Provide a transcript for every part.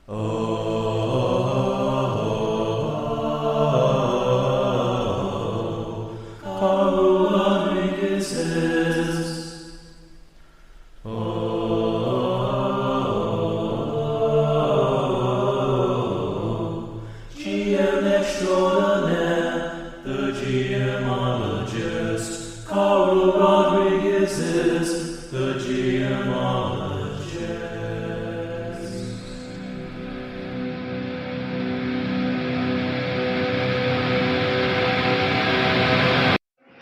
Oh, ConnerrLinks. Oh, GM extraordinaire, the GMologist. Carl Rodriguez is the GMologist.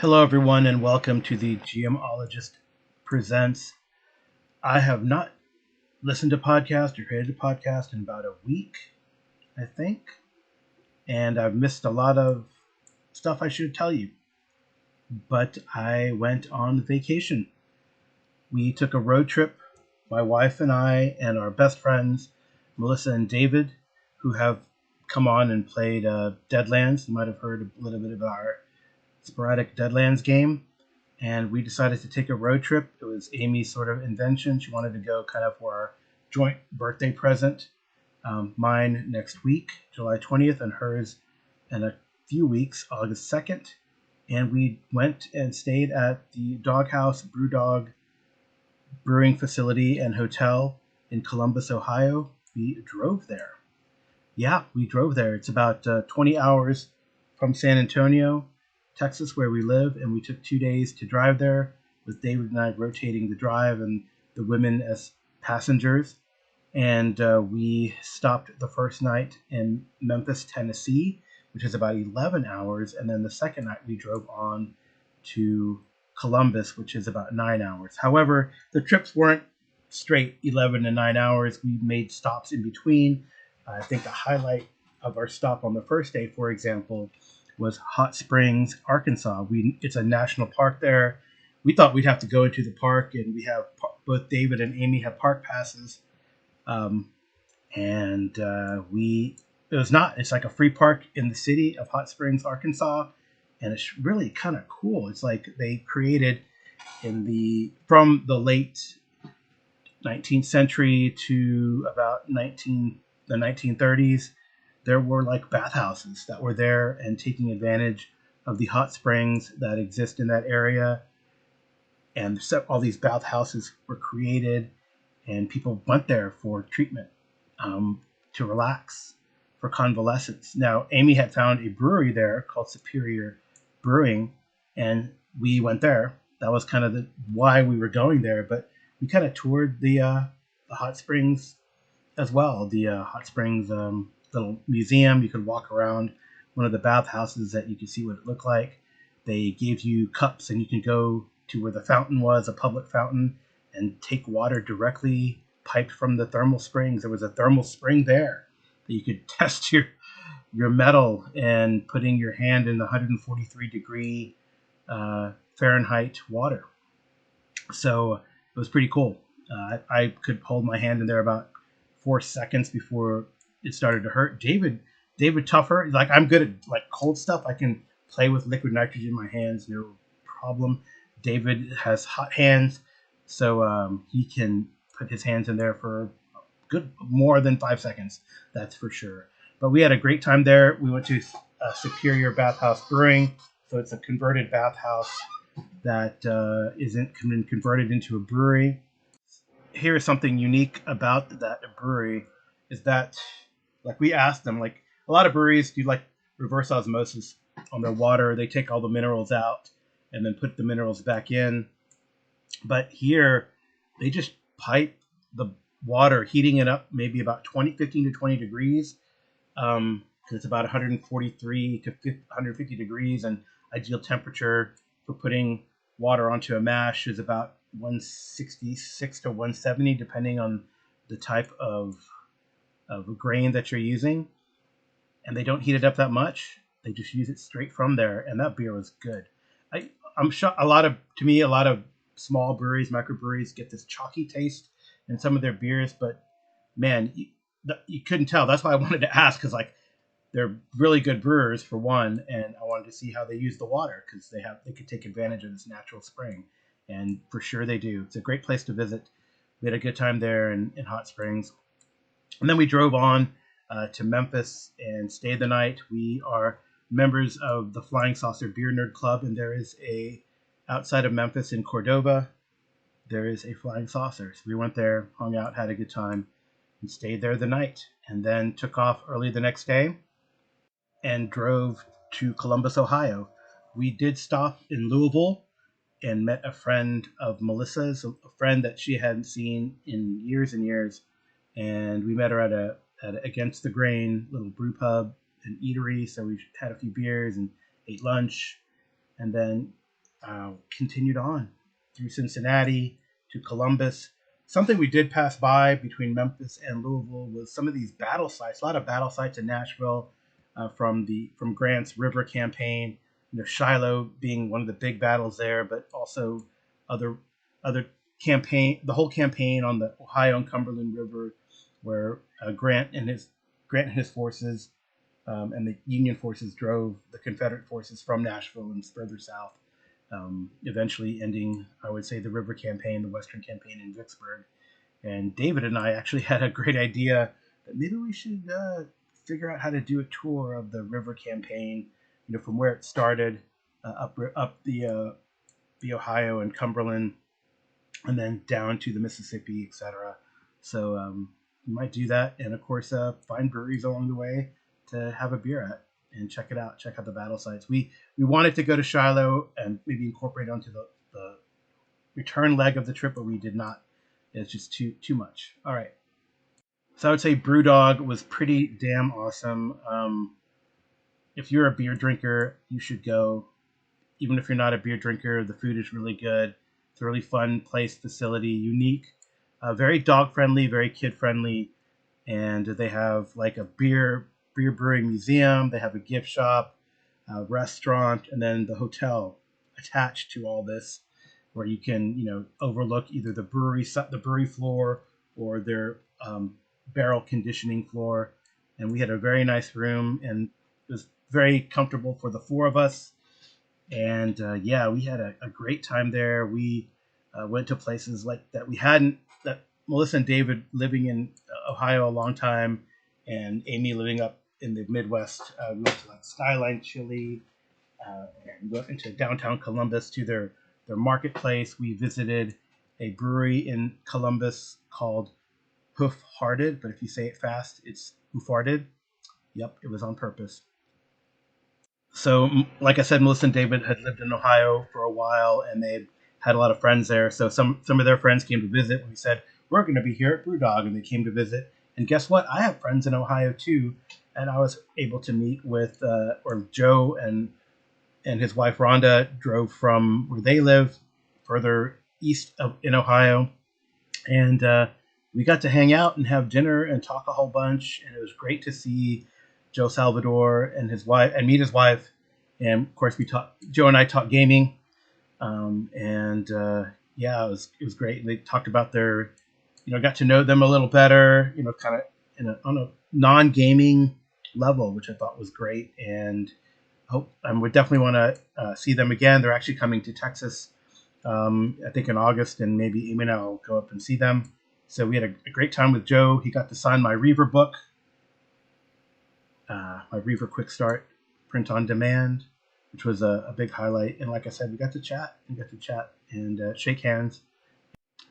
Hello, everyone, and welcome to the GMologist Presents. I have not listened to podcast or created a podcast in about a week, I think, and I've missed a lot of stuff I should tell you. But I went on vacation. We took a road trip, my wife and I, and our best friends, Melissa and David, who have come on and played Deadlands. You might have heard a little bit about our sporadic Deadlands game, and we decided to take a road trip. It was Amy's sort of invention. She wanted to go kind of for our joint birthday present. Mine next week, July 20th, and hers in a few weeks, August 2nd. And we went and stayed at the Doghouse Brewdog Brewing Facility and Hotel in Columbus, Ohio. We drove there. Yeah, we drove there. It's about 20 hours from San Antonio, Texas, where we live, and we took 2 days to drive there, with David and I rotating the drive and the women as passengers. And we stopped the first night in Memphis, Tennessee, which is about 11 hours, and then the second night we drove on to Columbus, which is about 9 hours. However, the trips weren't straight 11 to 9 hours. We made stops in between. I think the highlight of our stop on the first day, for example, was Hot Springs, Arkansas. It's a national park there. We thought we'd have to go into the park, and we have both David and Amy have park passes, and it was not. It's like a free park in the city of Hot Springs, Arkansas, and it's really kind of cool. It's like they created from the late 19th century to about the 1930s. There were like bathhouses that were there and taking advantage of the hot springs that exist in that area. And all these bathhouses were created, and people went there for treatment, to relax, for convalescence. Now, Amy had found a brewery there called Superior Brewing, and we went there. That was kind of why we were going there. But we kind of toured the hot springs as well. The hot springs little museum. You could walk around one of the bathhouses that you could see what it looked like. They gave you cups, and you can go to where the fountain was, a public fountain, and take water directly piped from the thermal springs. There was a thermal spring there that you could test your metal and putting your hand in the 143 degree Fahrenheit water. So it was pretty cool. I could hold my hand in there about 4 seconds before it started to hurt. David tougher. Like, I'm good at like cold stuff. I can play with liquid nitrogen in my hands, no problem. David has hot hands, so he can put his hands in there for good more than 5 seconds. That's for sure. But we had a great time there. We went to Superior Bathhouse Brewing, so it's a converted bathhouse that isn't converted into a brewery. Here is something unique about that brewery, is that, like, we asked them, like, a lot of breweries do like reverse osmosis on their water. They take all the minerals out and then put the minerals back in. But here, they just pipe the water, heating it up maybe about 15 to 20 degrees. Because it's about 143 to 150 degrees, and ideal temperature for putting water onto a mash is about 166 to 170, depending on the type of grain that you're using. And they don't heat it up that much. They just use it straight from there, and that beer was good. I'm sure a lot of small breweries, microbreweries, get this chalky taste in some of their beers, but man, you couldn't tell. That's why I wanted to ask, because like, they're really good brewers for one, and I wanted to see how they use the water, because they could take advantage of this natural spring, and for sure they do. It's a great place to visit. We had a good time there in Hot Springs. And then we drove on to Memphis and stayed the night. We are members of the Flying Saucer Beer Nerd Club, and there is outside of Memphis in Cordova, there is a Flying Saucer. So we went there, hung out, had a good time, and stayed there the night, and then took off early the next day and drove to Columbus, Ohio. We did stop in Louisville and met a friend of Melissa's, a friend that she hadn't seen in years and years. And we met her at a Against the Grain little brew pub and eatery. So we had a few beers and ate lunch, and then continued on through Cincinnati to Columbus. Something we did pass by between Memphis and Louisville was some of these battle sites. A lot of battle sites in Nashville from Grant's River campaign. Shiloh being one of the big battles there, but also other campaign, the whole campaign on the Ohio and Cumberland River, where Grant and his forces and the Union forces drove the Confederate forces from Nashville and further south, eventually ending, I would say, the River Campaign, the Western Campaign in Vicksburg. And David and I actually had a great idea that maybe we should figure out how to do a tour of the River Campaign, from where it started up the Ohio and Cumberland, and then down to the Mississippi, etc. So we might do that, and of course find breweries along the way to have a beer at and check it out. Check out the battle sites. We wanted to go to Shiloh and maybe incorporate onto the return leg of the trip, but we did not. It's just too much. All right. So I would say Brewdog was pretty damn awesome. If you're a beer drinker, you should go. Even if you're not a beer drinker, the food is really good. It's a really fun place, facility, unique, very dog friendly, very kid friendly, and they have like a beer brewing museum. They have a gift shop, a restaurant, and then the hotel attached to all this, where you can overlook either the brewery floor or their barrel conditioning floor. And we had a very nice room, and it was very comfortable for the four of us. And we had a great time there. We went to places like that that Melissa and David, living in Ohio a long time, and Amy living up in the Midwest, we went to like Skyline Chili, and went into downtown Columbus to their marketplace. We visited a brewery in Columbus called Hoof Hearted, but if you say it fast, it's Hoofarted. Yep, it was on purpose. So, like I said, Melissa and David had lived in Ohio for a while, and they had a lot of friends there. So some of their friends came to visit, and we said, we're going to be here at Brewdog, and they came to visit. And guess what? I have friends in Ohio too, and I was able to meet with, or Joe and his wife Rhonda drove from where they live further east in Ohio, and we got to hang out and have dinner and talk a whole bunch, and it was great to see Joe Salvador and his wife, and meet his wife. And of course, Joe and I talked gaming, it was great. And they talked about their, got to know them a little better, kind of on a non-gaming level, which I thought was great. And I would definitely want to see them again. They're actually coming to Texas, I think in August, and maybe Amy and I will go up and see them. So we had a great time with Joe. He got to sign my Reaver book, my Reaver Quick Start print on demand, which was a big highlight. And like I said, we got to chat and shake hands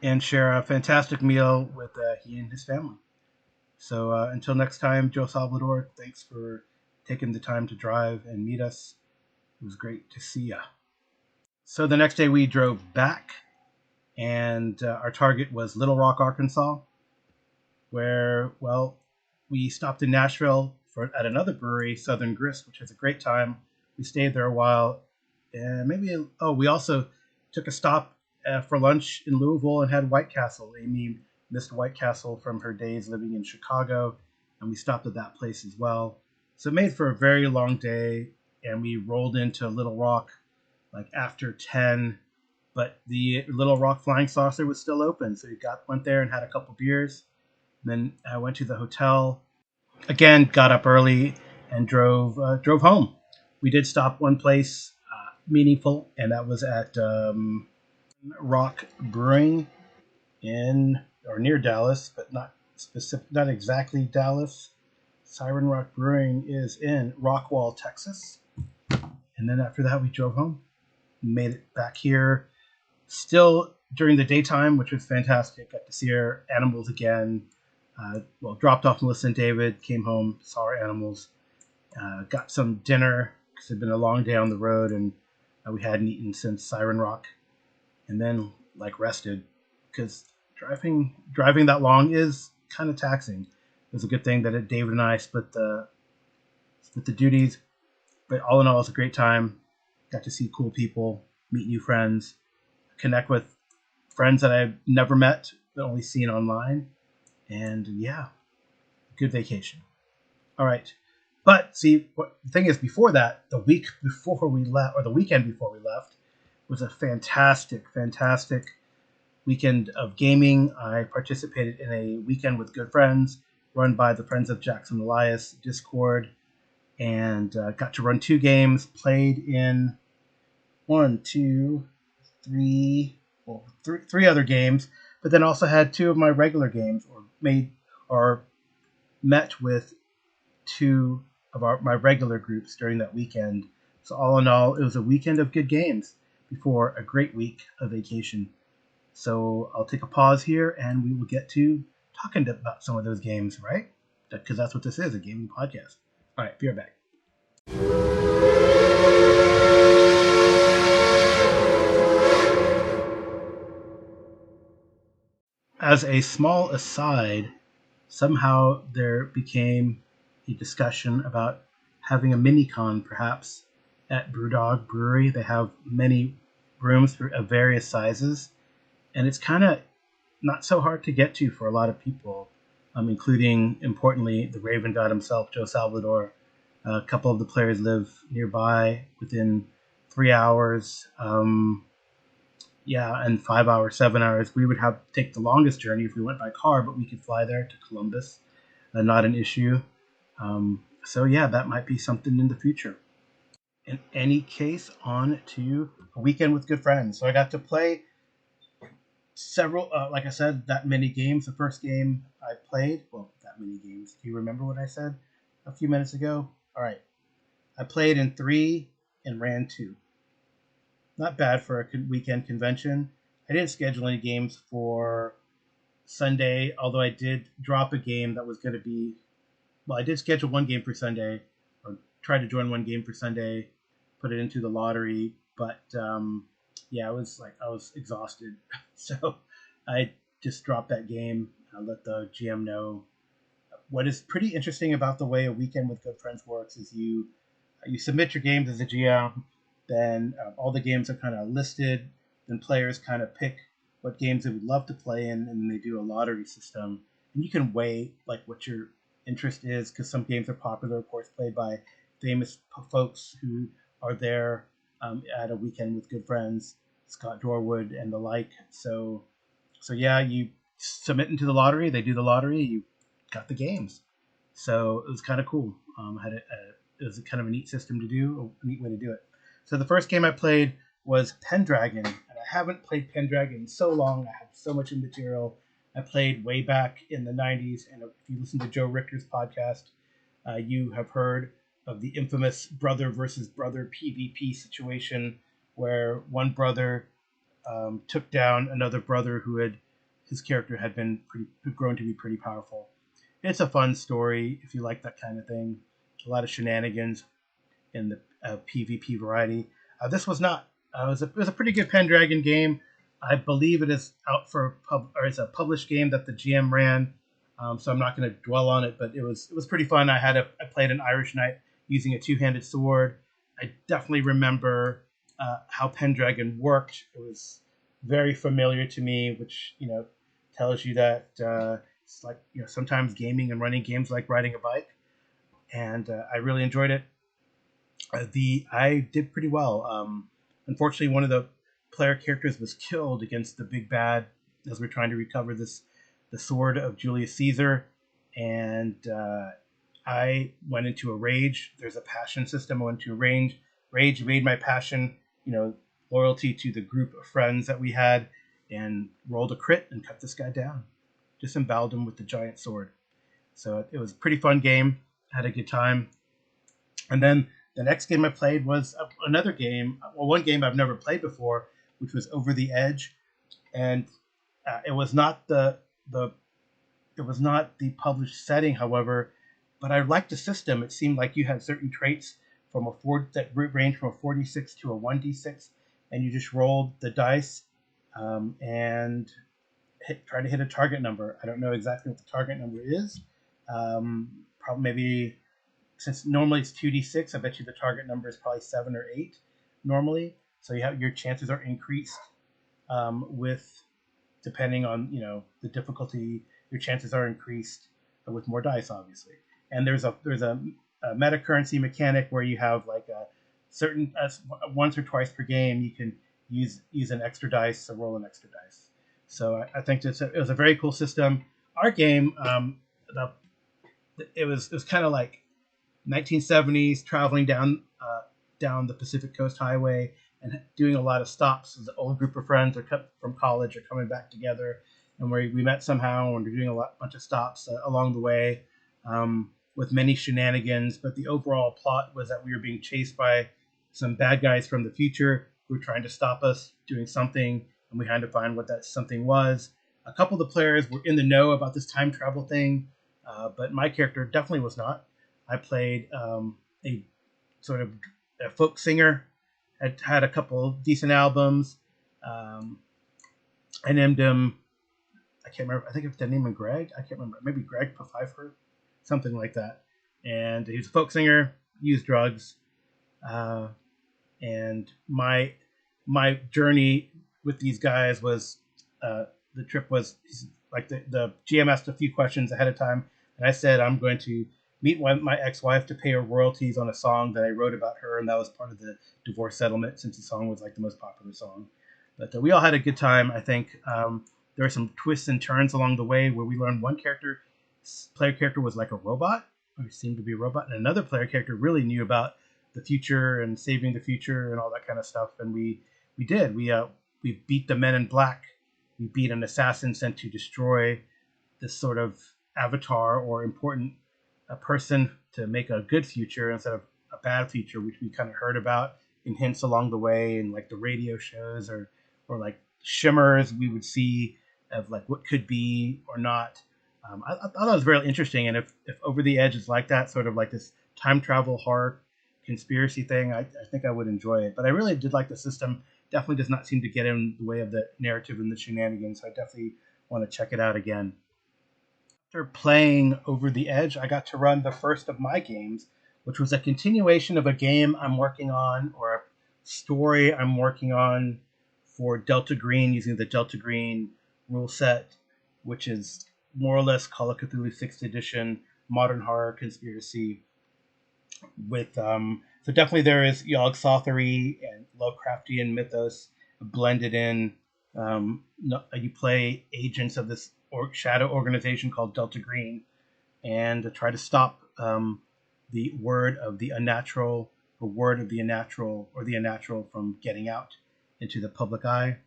and share a fantastic meal with he and his family. So until next time, Joe Salvador, thanks for taking the time to drive and meet us. It was great to see ya. So the next day we drove back, and our target was Little Rock, Arkansas, where, we stopped in Nashville at another brewery, Southern Grist, which was a great time. We stayed there a while, and we also took a stop for lunch in Louisville and had White Castle. Amy missed White Castle from her days living in Chicago, and we stopped at that place as well. So it made for a very long day, and we rolled into Little Rock like after 10, but the Little Rock Flying Saucer was still open. So we went there and had a couple beers. And then I went to the hotel, again, got up early and drove home. We did stop one place meaningful, and that was at Rock Brewing in or near Dallas, but not specific, not exactly Dallas. Siren Rock Brewing is in Rockwall, Texas. And then after that, we drove home, made it back here, still during the daytime, which was fantastic. Got to see our animals again. Dropped off Melissa and David, came home, saw our animals, got some dinner because it had been a long day on the road, and we hadn't eaten since Siren Rock, and then rested because driving that long is kind of taxing. It was a good thing that David and I split the duties, but all in all, it's a great time. Got to see cool people, meet new friends, connect with friends that I've never met but only seen online, and yeah, good vacation. All right. But see, what the thing is, before that, the week before we left, or the weekend before we left, was a fantastic weekend of gaming. I participated in a weekend with good friends run by the Friends of Jackson Elias Discord, and got to run 2 games, played in three other games, but then also had 2 of my regular games, or met with 2 of my regular groups during that weekend. So all in all, it was a weekend of good games before a great week of vacation. So I'll take a pause here, and we will get to talking about some of those games, right? Because that's what this is, a gaming podcast. All right, be right back. As a small aside, somehow there became a discussion about having a mini-con perhaps at Brewdog Brewery. They have many rooms of various sizes, and it's kind of not so hard to get to for a lot of people, including, importantly, the Raven God himself, Joe Salvador. A couple of the players live nearby within 3 hours. And 5 hours, 7 hours. We would have to take the longest journey if we went by car, but we could fly there to Columbus. Not an issue. That might be something in the future. In any case, on to a weekend with good friends. So I got to play several, like I said, that many games. The first game I played, that many games. Do you remember what I said a few minutes ago? All right. I played in 3 and ran 2. Not bad for a weekend convention. I didn't schedule any games for Sunday, although I did drop a game that was going to be... I did schedule 1 game for Sunday, or try to join 1 game for Sunday, put it into the lottery, but I was exhausted. So I just dropped that game. I let the GM know. What is pretty interesting about the way a weekend with good friends works is you submit your games as a GM, then all the games are kind of listed, then players kind of pick what games they would love to play in, and they do a lottery system. And you can weigh what your interest is, because some games are popular, of course, played by famous folks who are there at a weekend with good friends, Scott Dorwood and the like. So you submit into the lottery, they do the lottery, you got the games. So it was kind of cool. It was kind of a neat system to do, a neat way to do it. So the first game I played was Pendragon, and I haven't played Pendragon in so long. I have so much material. I played way back in the 90s, and if you listen to Joe Richter's podcast, you have heard of the infamous brother versus brother PvP situation, where one brother took down another brother his character had grown to be pretty powerful. It's a fun story if you like that kind of thing. A lot of shenanigans in the PvP variety. This was not. It was a pretty good Pendragon game. I believe it is out for it's a published game that the GM ran. So I'm not going to dwell on it, but it was pretty fun. I played an Irish knight using a 2-handed sword. I definitely remember how Pendragon worked. It was very familiar to me, which tells you that it's like sometimes gaming and running games like riding a bike. And I really enjoyed it. I did pretty well. Unfortunately, one of the player characters was killed against the big bad as we're trying to recover the sword of Julius Caesar, and I went into a rage. There's a passion system. I went into a rage, made my passion, loyalty to the group of friends that we had, and rolled a crit and cut this guy down. disemboweled him with the giant sword. So it was a pretty fun game. Had a good time. And then the next game I played was another game, one game I've never played before, which was Over the Edge, and it was not the published setting, however, but I liked the system. It seemed like you had certain traits that range from a 4d6 to a 1d6, and you just rolled the dice and try to hit a target number. I don't know exactly what the target number is. Probably maybe, since normally it's 2d6, I bet you the target number is probably 7 or 8 normally. So your chances are increased with, depending on the difficulty. Your chances are increased with more dice, obviously. And there's a meta currency mechanic where you have like a certain once or twice per game you can use an extra dice to roll an extra dice. So I think it was a very cool system. Our game, it was kind of like 1970s traveling down the Pacific Coast Highway and doing a lot of stops. The old group of friends from college are coming back together, and we met somehow, and we're doing bunch of stops along the way with many shenanigans. But the overall plot was that we were being chased by some bad guys from the future who were trying to stop us doing something, and we had to find what that something was. A couple of the players were in the know about this time travel thing, but my character definitely was not. I played a sort of a folk singer, had a couple decent albums. I named him, I can't remember, I think it's the name of Greg. I can't remember. Maybe Greg Pfeiffer, something like that. And he was a folk singer, used drugs. And my journey with these guys was, the trip was like the GM asked a few questions ahead of time. And I said, I'm going to meet my ex-wife to pay her royalties on a song that I wrote about her, and that was part of the divorce settlement, since the song was like the most popular song. But we all had a good time. I think there were some twists and turns along the way where we learned one player character was like a robot, or seemed to be a robot, and another player character really knew about the future and saving the future and all that kind of stuff. And we beat the Men in Black. We beat an assassin sent to destroy this sort of avatar or important a person to make a good future instead of a bad future, which we kind of heard about in hints along the way, and like the radio shows or like shimmers we would see of like what could be or not. I thought that was very interesting, and if Over the Edge is like that, sort of like this time travel horror conspiracy thing, I think I would enjoy it. But I really did like the system. Definitely does not seem to get in the way of the narrative and the shenanigans. So I definitely want to check it out again. After playing Over the Edge, I got to run the first of my games, which was a continuation of a game I'm working on, or a story I'm working on for Delta Green, using the Delta Green rule set, which is more or less Call of Cthulhu 6th edition, modern horror conspiracy. With so definitely there is Yog-Sothory and Lovecraftian mythos blended in. You play agents of this shadow organization called Delta Green, and try to stop the word of the unnatural, or the unnatural from getting out into the public eye.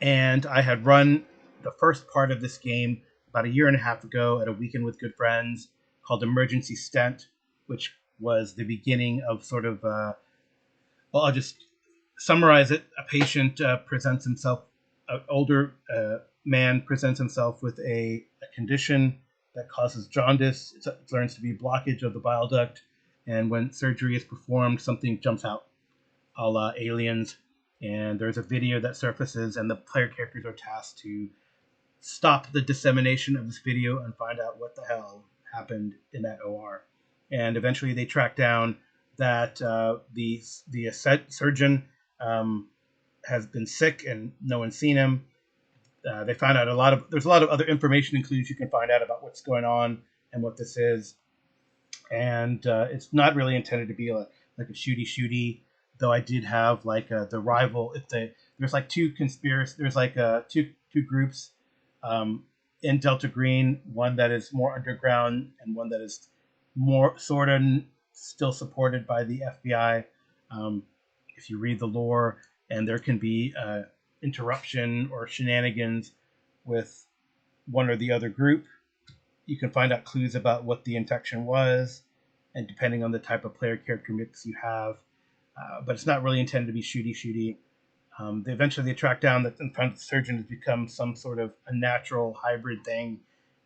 And I had run the first part of this game about a year and a half ago at a weekend with good friends called Emergency Stent, which was the beginning of sort of, I'll just summarize it. A patient presents himself, an older man presents himself with a condition that causes jaundice. It learns to be a blockage of the bile duct, and when surgery is performed, something jumps out, a la Aliens, and there's a video that surfaces, and the player characters are tasked to stop the dissemination of this video and find out what the hell happened in that OR. And eventually they track down that the surgeon has been sick and no one's seen him. They find out there's a lot of other information and clues you can find out about what's going on and what this is. And it's not really intended to be like a shooty, though I did have like the rival. There's like two groups in Delta Green, one that is more underground and one that is more sort of still supported by the FBI. If you read the lore, and there can be interruption or shenanigans with one or the other group. You can find out clues about what the infection was, and depending on the type of player character mix you have. But it's not really intended to be shooty. They track down that the surgeon has become some sort of a natural hybrid thing,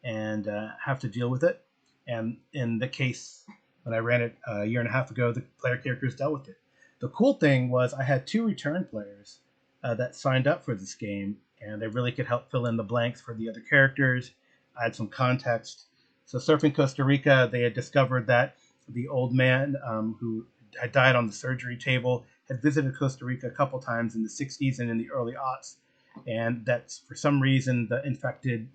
and have to deal with it. And in the case when I ran it a year and a half ago, the player characters dealt with it. The cool thing was I had 2 return players that signed up for this game, and they really could help fill in the blanks for the other characters, add some context. So Surfing Costa Rica, they had discovered that the old man who had died on the surgery table had visited Costa Rica a couple times in the 60s and in the early aughts, and that for some reason the infected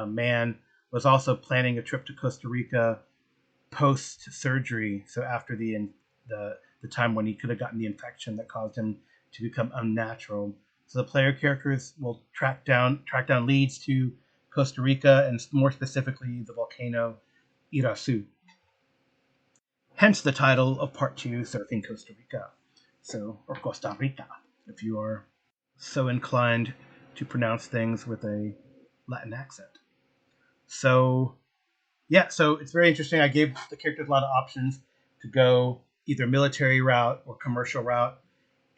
man was also planning a trip to Costa Rica post surgery, so after the time when he could have gotten the infection that caused him to become unnatural. So the player characters will track down leads to Costa Rica, and more specifically the volcano Irasu. Hence the title of Part 2, Surfing Costa Rica. So, or Costa Rica, if you are so inclined to pronounce things with a Latin accent. So, yeah, so it's very interesting. I gave the characters a lot of options to go either military route or commercial route,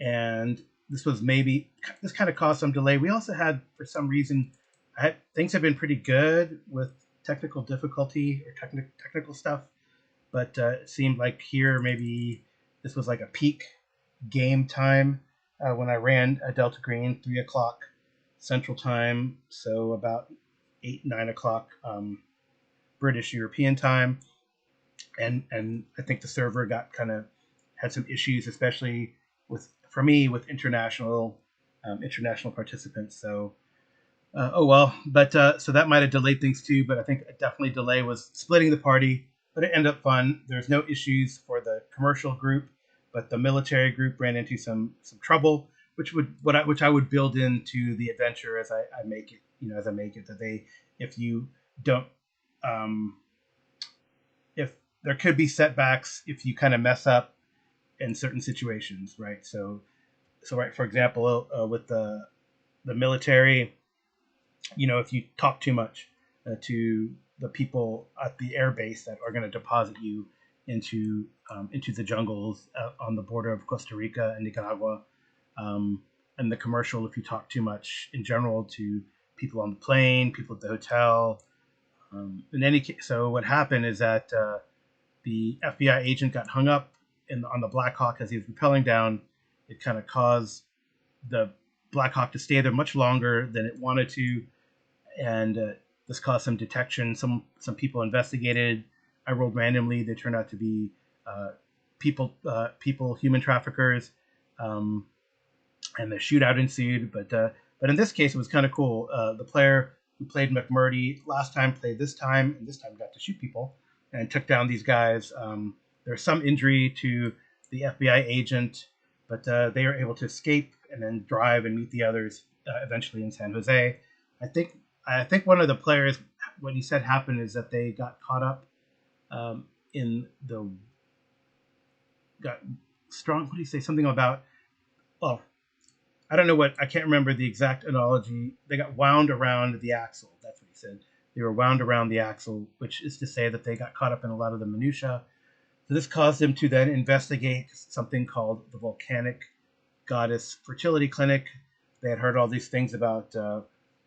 and this kind of caused some delay. We also had, for some reason, things have been pretty good with technical difficulty or technical stuff, but it seemed like here maybe this was like a peak game time when I ran a Delta Green, 3 o'clock Central Time, so about 9 o'clock British European time, and I think the server had some issues, especially with international participants. So oh well, but so that might have delayed things too. But I think definitely delay was splitting the party, but it ended up fun. There's no issues for the commercial group, but the military group ran into some trouble, which I would build into the adventure as I make it. As I make it, that if you don't, if there could be setbacks if you kind of mess up in certain situations, right? So right, for example, with the military, if you talk too much to the people at the air base that are going to deposit you into the jungles on the border of Costa Rica and Nicaragua, and the commercial, if you talk too much in general to people on the plane, people at the hotel. In any case, so what happened is that the FBI agent got hung up on the Black Hawk as he was rappelling down. It kind of caused the Black Hawk to stay there much longer than it wanted to, and this caused some detection. Some people investigated. I rolled randomly. They turned out to be people, human traffickers, and the shootout ensued. But in this case, it was kind of cool. The player who played McMurdy last time played this time, and this time got to shoot people and took down these guys. There was some injury to the FBI agent, but they were able to escape and then drive and meet the others eventually in San Jose. I think one of the players, what he said happened is that they got caught up got strong. What do you say? Something about, well, I don't know I can't remember the exact analogy. They got wound around the axle. That's what he said. They were wound around the axle, which is to say that they got caught up in a lot of the minutia. So this caused them to then investigate something called the Volcanic Goddess Fertility Clinic. They had heard all these things about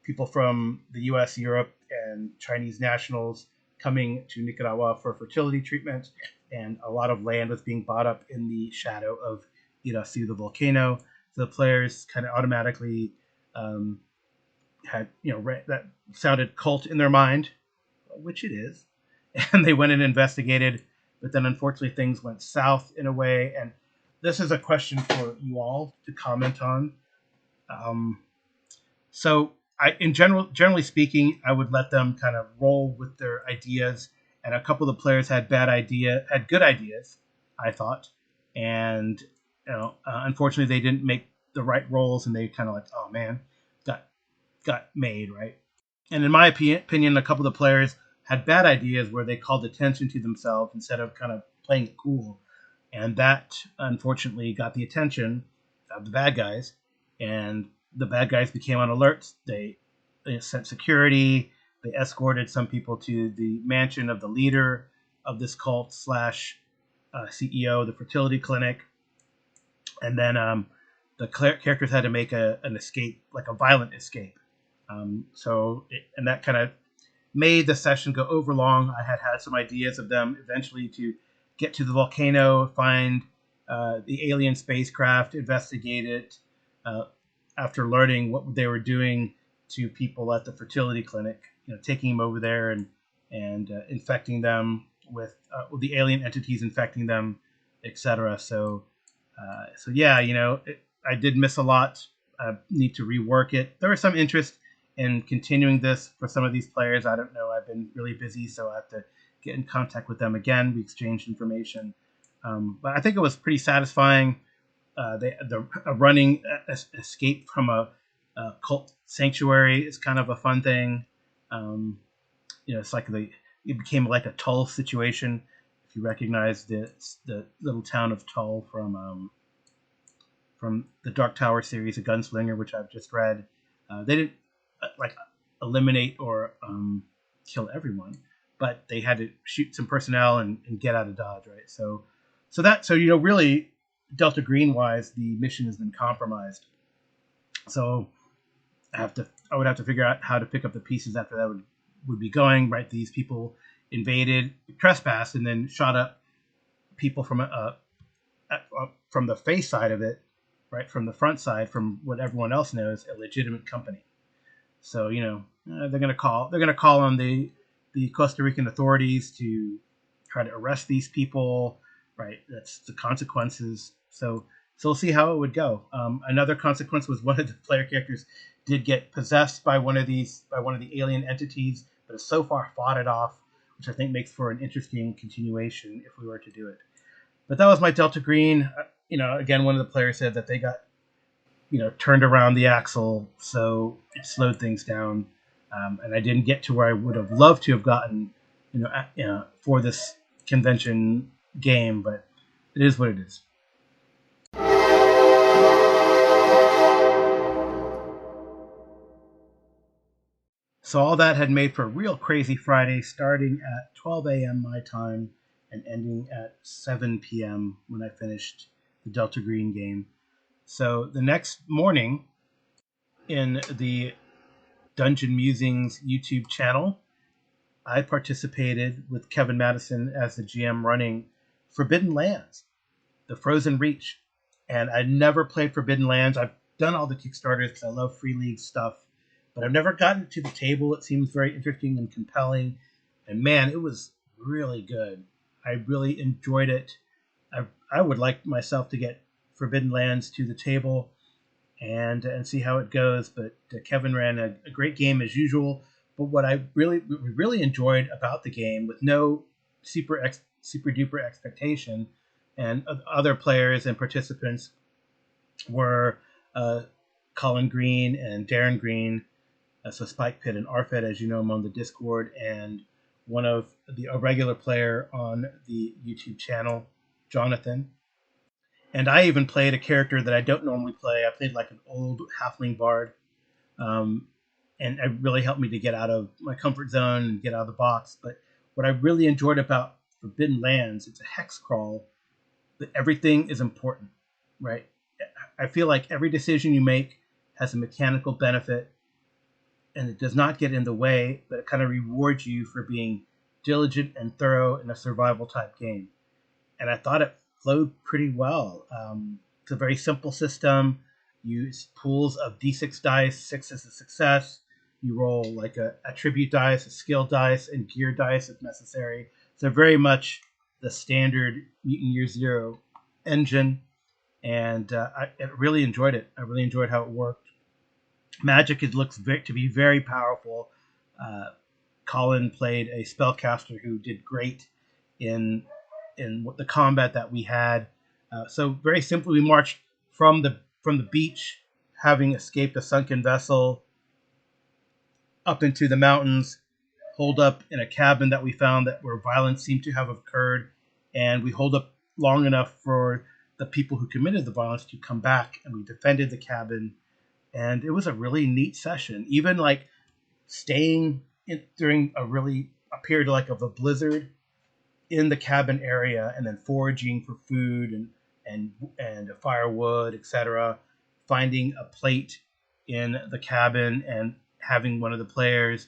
people from the U.S., Europe, and Chinese nationals coming to Nicaragua for fertility treatment, and a lot of land was being bought up in the shadow of Irasu, the volcano. So the players kind of automatically had, that sounded cult in their mind, which it is, and they went and investigated. But then, unfortunately, things went south in a way, and this is a question for you all to comment on. So, generally speaking, I would let them kind of roll with their ideas, and a couple of the players had good ideas, I thought, and unfortunately, they didn't make the right rolls, and they kind of like, oh man, got made, right? And in my opinion, a couple of the players had bad ideas where they called attention to themselves instead of kind of playing it cool. And that, unfortunately, got the attention of the bad guys. And the bad guys became on alert. They sent security. they escorted some people to the mansion of the leader of this cult slash CEO of the fertility clinic, and then the characters had to make an escape, like a violent escape. And that kind of made the session go over long. I had some ideas of them eventually to get to the volcano, find the alien spacecraft, investigate it. After learning what they were doing to people at the fertility clinic, taking them over there and infecting them with the alien entities, infecting them, etc. So yeah, I did miss a lot. I need to rework it. There was some interest in continuing this for some of these players. I don't know. I've been really busy, so I have to get in contact with them again. We exchanged information, but I think it was pretty satisfying. The running escape from a cult sanctuary is kind of a fun thing. It's like it became like a Tull situation. If you recognize the little town of Tull from the Dark Tower series, A Gunslinger, which I've just read, they didn't like eliminate or kill everyone, but they had to shoot some personnel and get out of Dodge, right? So really, Delta Green wise, the mission has been compromised. So I would have to figure out how to pick up the pieces after that would be going, right? These people invaded, trespassed, and then shot up people from the face side of it, right? From the front side, from what everyone else knows, a legitimate company. So they're gonna call on the Costa Rican authorities to try to arrest these people, right? That's the consequences. So we'll see how it would go. Another consequence was one of the player characters did get possessed by one of the alien entities, but has so far fought it off, which I think makes for an interesting continuation if we were to do it. But that was my Delta Green. Again, one of the players said that they got turned around the axle, so it slowed things down, and I didn't get to where I would have loved to have gotten, for this convention game. But it is what it is. So all that had made for a real crazy Friday, starting at 12 a.m. my time and ending at 7 p.m. when I finished the Delta Green game. So the next morning, in the Dungeon Musings YouTube channel, I participated with Kevin Madison as the GM running Forbidden Lands, the Frozen Reach. And I'd never played Forbidden Lands. I've done all the Kickstarters because I love Free League stuff, but I've never gotten to the table. It seems very interesting and compelling. And man, it was really good. I really enjoyed it. I would like myself to get Forbidden Lands to the table and see how it goes. But Kevin ran a great game as usual. But what I really enjoyed about the game, with no super duper expectation, and other players and participants were Colin Green and Darren Green, so Spike Pit and Arfed, as you know, I'm on the Discord, and a regular player on the YouTube channel, Jonathan. And I even played a character that I don't normally play. I played like an old halfling bard, and it really helped me to get out of my comfort zone and get out of the box. But what I really enjoyed about Forbidden Lands, it's a hex crawl, that everything is important, right? I feel like every decision you make has a mechanical benefit, and it does not get in the way, but it kind of rewards you for being diligent and thorough in a survival type game. And I thought it flowed pretty well. It's a very simple system. You use pools of d6 dice. 6 is a success. You roll like a attribute dice, a skill dice, and gear dice if necessary. So very much the standard Mutant Year Zero engine. And I really enjoyed it. I really enjoyed how it worked. Magic, it looks to be very powerful. Colin played a spellcaster who did great in the combat that we had. So very simply, we marched from the beach, having escaped a sunken vessel, up into the mountains, holed up in a cabin that we found where violence seemed to have occurred, and we holed up long enough for the people who committed the violence to come back, and we defended the cabin. And it was a really neat session. Even like staying during a period of a blizzard in the cabin area, and then foraging for food and firewood, etc. Finding a plate in the cabin and having one of the players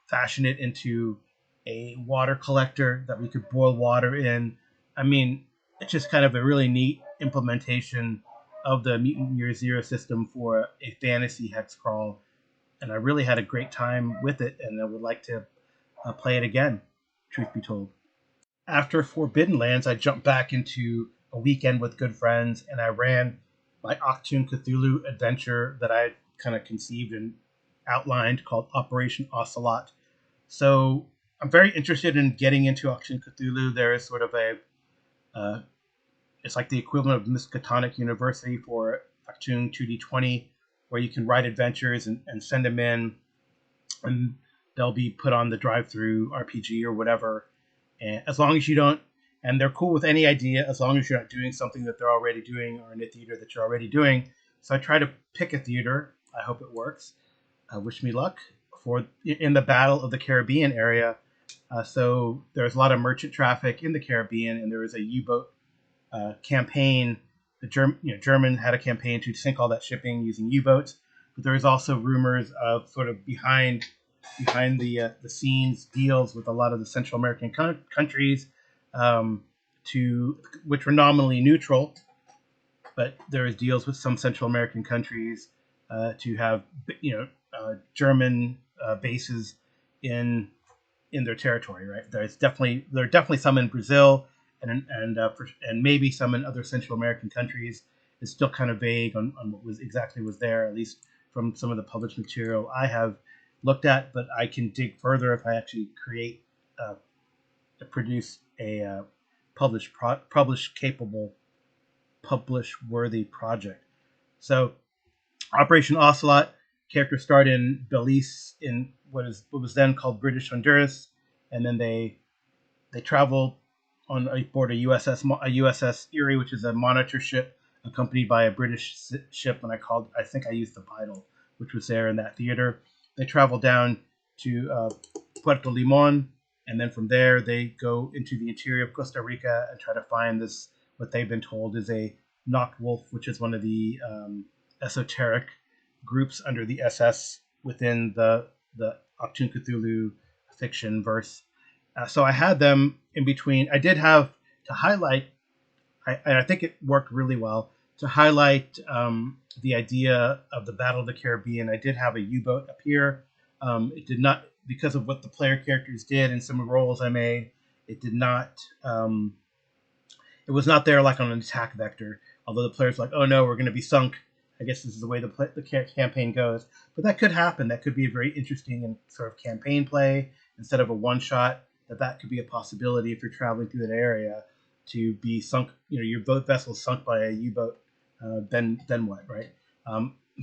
fashion it into a water collector that we could boil water in. I mean, it's just kind of a really neat implementation of the Mutant Year Zero system for a fantasy hex crawl, and I really had a great time with it, and I would like to play it again, truth be told. After Forbidden Lands, I jumped back into a weekend with good friends, and I ran my Octoon Cthulhu adventure that I kind of conceived and outlined called Operation Ocelot. So I'm very interested in getting into Octoon Cthulhu. There is sort of it's like the equivalent of Miskatonic University for Octoon 2D20, where you can write adventures and send them in, and they'll be put on the drive-through RPG or whatever. And as long as you don't, and they're cool with any idea, as long as you're not doing something that they're already doing or in a theater that you're already doing. So I try to pick a theater. I hope it works. Wish me luck in the Battle of the Caribbean area. So there's a lot of merchant traffic in the Caribbean, and there was a U-boat campaign. The German had a campaign to sink all that shipping using U-boats, but there was also rumors of sort of behind the scenes deals with a lot of the Central American countries, which were nominally neutral, but there was deals with some Central American countries to have German bases in their territory. Right, there are definitely some in Brazil and maybe some in other Central American countries. It's still kind of vague on what was there, at least from some of the published material I have looked at, but I can dig further if I actually produce a publish worthy project. So Operation Ocelot, characters start in Belize, in what was then called British Honduras, and then they travel on board a USS Erie, which is a monitor ship accompanied by a British ship, and I think I used the Beidel, which was there in that theater. They travel down to Puerto Limon, and then from there they go into the interior of Costa Rica and try to find this, what they've been told is a Knocked Wolf, which is one of the esoteric groups under the SS within the Octoon Cthulhu fiction verse. So I had them in between. I did have to highlight, and I think it worked really well, to highlight the idea of the Battle of the Caribbean. I did have a U-boat appear. It did not, because of what the player characters did and some roles I made, it did not, it was not there like on an attack vector, although the players were like, oh no, we're going to be sunk. I guess this is the way the campaign goes. But that could happen. That could be a very interesting and sort of campaign play instead of a one-shot. That could be a possibility if you're traveling through that area to be sunk. Your boat vessel sunk by a U-boat. Then what, right?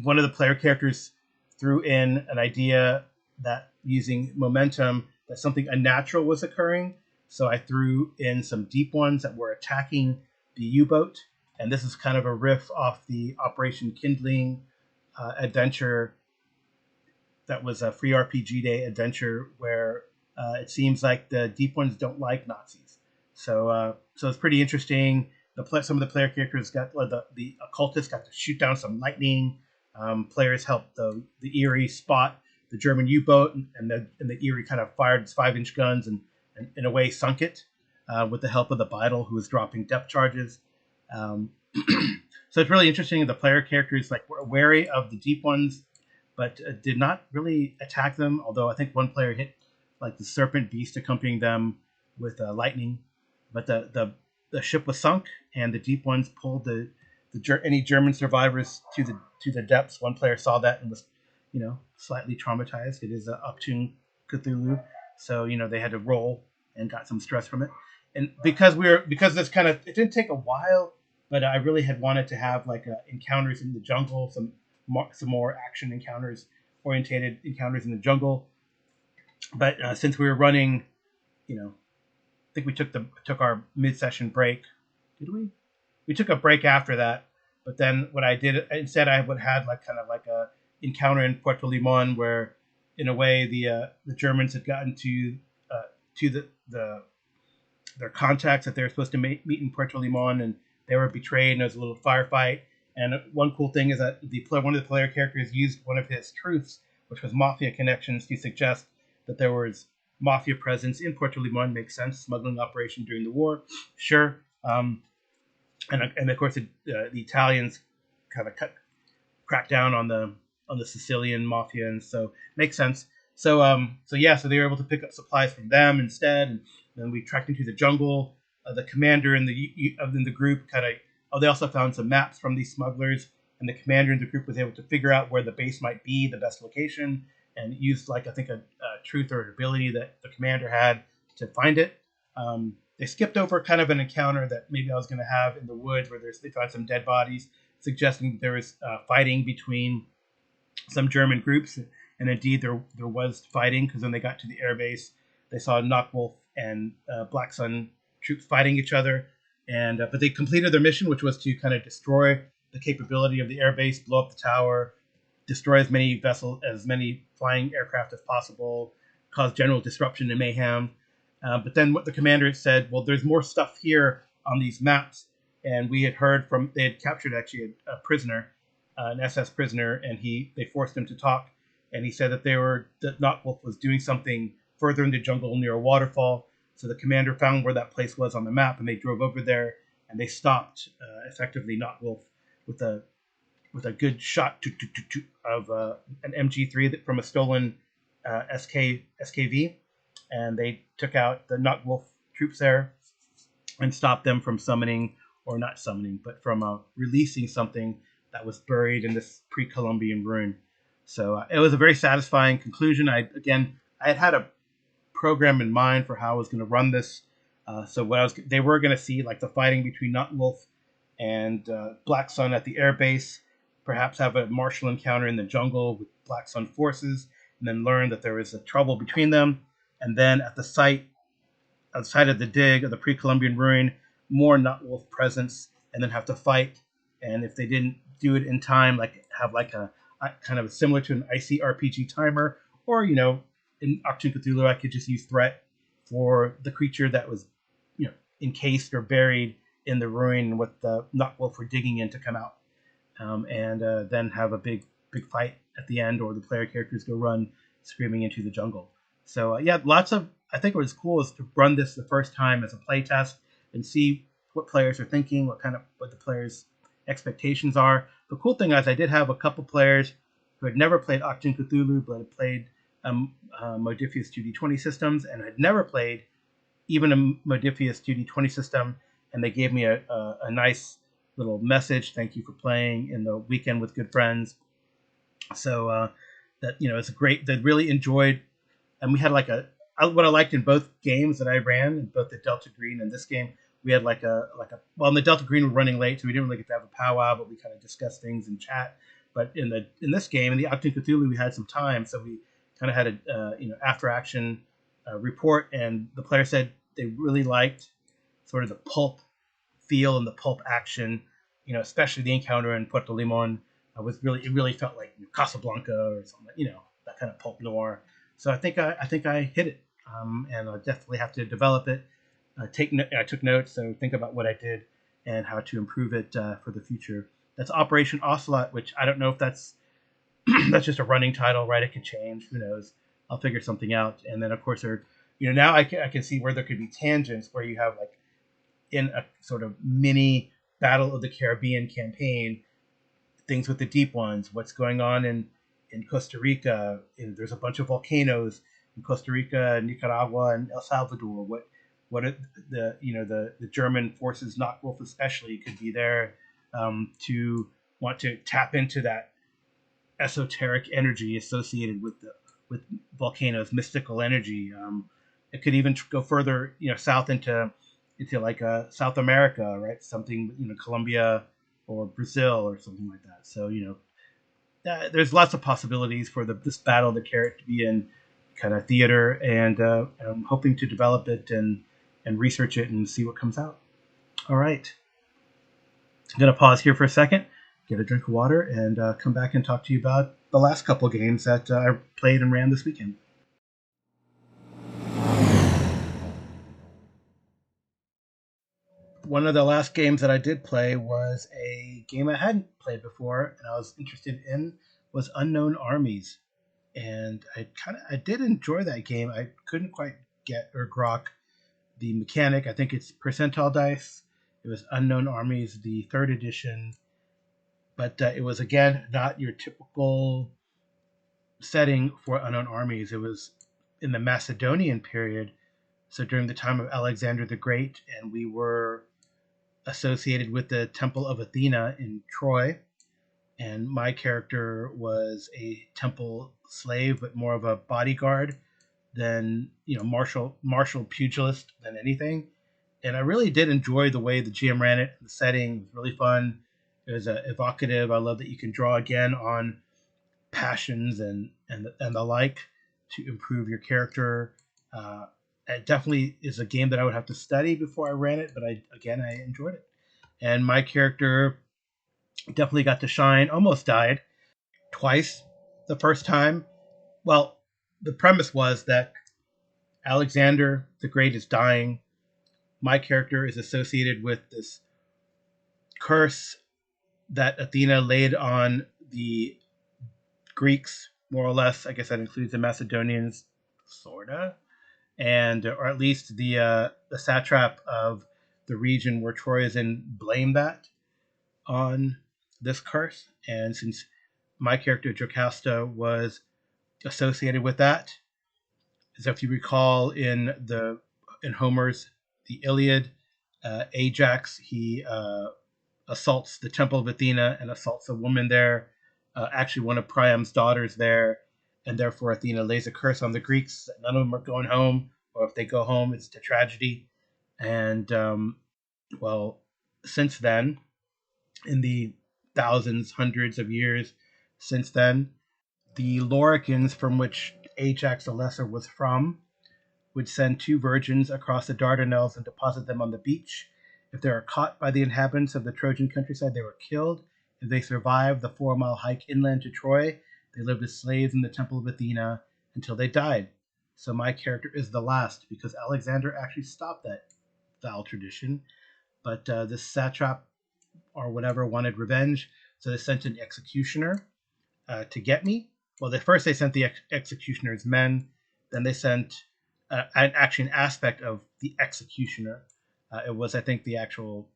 One of the player characters threw in an idea that using momentum, that something unnatural was occurring. So I threw in some deep ones that were attacking the U-boat. And this is kind of a riff off the Operation Kindling adventure that was a free RPG Day adventure where it seems like the deep ones don't like Nazis. So it's pretty interesting. Some of the player characters the occultists got to shoot down some lightning. Players helped the Erie spot the German U-boat, and the Erie kind of fired its 5-inch guns and in a way sunk it with the help of the Beidel, who was dropping depth charges. So it's really interesting. The player characters were wary of the deep ones, but did not really attack them. Although I think one player hit the serpent beast accompanying them with lightning, but the ship was sunk, and the deep ones pulled any German survivors to the depths. One player saw that and was slightly traumatized. It is Octoon Cthulhu, so they had to roll and got some stress from it. And because this it didn't take a while, but I really had wanted to have encounters in the jungle, some more action encounters, orientated encounters in the jungle. But since we were running, I think we took our mid-session break. Did we? We took a break after that. But then what I did instead, I would had a encounter in Puerto Limon where in a way, the Germans had gotten to their contacts that they were supposed to meet in Puerto Limon, and they were betrayed, and there was a little firefight. And one cool thing is that one of the player characters used one of his truths, which was mafia connections, to suggest that there was mafia presence in Puerto Limon. Makes sense, smuggling operation during the war, sure. And of course the Italians kind of cracked down on the Sicilian mafia, and so makes sense. So so they were able to pick up supplies from them instead, and then we trekked into the jungle. The commander in the group they also found some maps from these smugglers, and the commander in the group was able to figure out where the base might be, the best location, and used I think a truth or an ability that the commander had to find it. They skipped over kind of an encounter that maybe I was going to have in the woods where they found some dead bodies, suggesting there was fighting between some German groups, and indeed there was fighting, because when they got to the airbase, they saw Knockwolf and Black Sun troops fighting each other, and but they completed their mission, which was to kind of destroy the capability of the airbase, blow up the tower, destroy as many flying aircraft as possible, cause general disruption and mayhem. But then what the commander said, well, there's more stuff here on these maps, and we had heard they had captured actually a prisoner, an SS prisoner, and they forced him to talk, and he said that Knockwolf was doing something further in the jungle near a waterfall. So the commander found where that place was on the map, and they drove over there, and they stopped effectively Knockwolf with a good shot of an MG3 from a stolen SKV, and they took out the Knockwolf troops there and stopped them from from releasing something that was buried in this pre-Columbian ruin. So it was a very satisfying conclusion. I had a program in mind for how I was going to run this. They were going to see the fighting between Knockwolf and Black Sun at the air base, perhaps have a martial encounter in the jungle with Black Sun forces, and then learn that there was a trouble between them. And then at the site of the dig of the pre-Columbian ruin, more Knockwolf presence, and then have to fight. And if they didn't do it in time, have a kind of similar to an ICRPG timer, or in Achtung Cthulhu, I could just use threat for the creature that was encased or buried in the ruin with the Knockwolf were digging in to come out, and then have a big fight at the end, or the player characters go run screaming into the jungle. So I think what was cool is to run this the first time as a play test and see what players are thinking, what the players' expectations are. The cool thing is I did have a couple players who had never played Achtung Cthulhu, but had played Modifius 2D20 systems, and had never played even a Modifius 2D20 system, and they gave me a nice little message, thank you for playing in the weekend with good friends. So it's great. They really enjoyed, and we had what I liked in both games that I ran, in both the Delta Green and this game, we had in the Delta Green we're running late, so we didn't really get to have a powwow, but we kind of discussed things and chat. But in this game, in the Achtung Cthulhu, we had some time, so we kind of had a after action report, and the player said they really liked sort of the pulp feel and the pulp action, especially the encounter in Puerto Limon. It really felt like Casablanca or something, that kind of pulp noir. So I think I hit it, and I'll definitely have to develop it. I took notes, so think about what I did and how to improve it for the future. That's Operation Ocelot, which I don't know if that's that's just a running title, right? It could change. Who knows? I'll figure something out. And then, of course, now I can see where there could be tangents where you have in a sort of mini Battle of the Caribbean campaign, things with the deep ones. What's going on in Costa Rica? There's a bunch of volcanoes in Costa Rica, Nicaragua, and El Salvador. What are the German forces, Knockwolf especially, could be there to want to tap into that esoteric energy associated with volcanoes, mystical energy. It could even go further, south into South America, right? Something, Colombia or Brazil or something like that. So there's lots of possibilities for this Battle of the Carrot to be in kind of theater, and I'm hoping to develop it and research it and see what comes out. All right. I'm going to pause here for a second, get a drink of water, and come back and talk to you about the last couple games that I played and ran this weekend. One of the last games that I did play was a game I hadn't played before, and I was interested in was Unknown Armies, and I did enjoy that game. I couldn't quite get or grok the mechanic. I think it's percentile dice. It was Unknown Armies, the third edition, but it was again not your typical setting for Unknown Armies. It was in the Macedonian period, so during the time of Alexander the Great, and we were associated with the Temple of Athena in Troy. And my character was a temple slave, but more of a bodyguard than martial pugilist than anything. And I really did enjoy the way the GM ran it. The setting was really fun. It was evocative. I love that you can draw again on passions and the like to improve your character. It definitely is a game that I would have to study before I ran it, but I enjoyed it. And my character definitely got to shine. Almost died twice. The first time, well, the premise was that Alexander the Great is dying. My character is associated with this curse that Athena laid on the Greeks, more or less. I guess that includes the Macedonians, sorta, and or at least the satrap of the region where Troy is in blamed that on this curse. And since my character Jocasta was associated with that, so if you recall in Homer's The Iliad, Ajax he assaults the Temple of Athena and assaults a woman there, actually one of Priam's daughters there, and therefore Athena lays a curse on the Greeks that none of them are going home, or if they go home, it's a tragedy. And well, since then, in the thousands, hundreds of years since then, the Loricans, from which Ajax the Lesser was from, would send two virgins across the Dardanelles and deposit them on the beach. If they are caught by the inhabitants of the Trojan countryside, they were killed. If they survived the 4-mile hike inland to Troy, they lived as slaves in the Temple of Athena until they died. So my character is the last, because Alexander actually stopped that foul tradition. But this satrap or whatever wanted revenge, so they sent an executioner to get me. Well, first they sent the executioner's men, then they sent an aspect of the executioner. It was, I think, the actual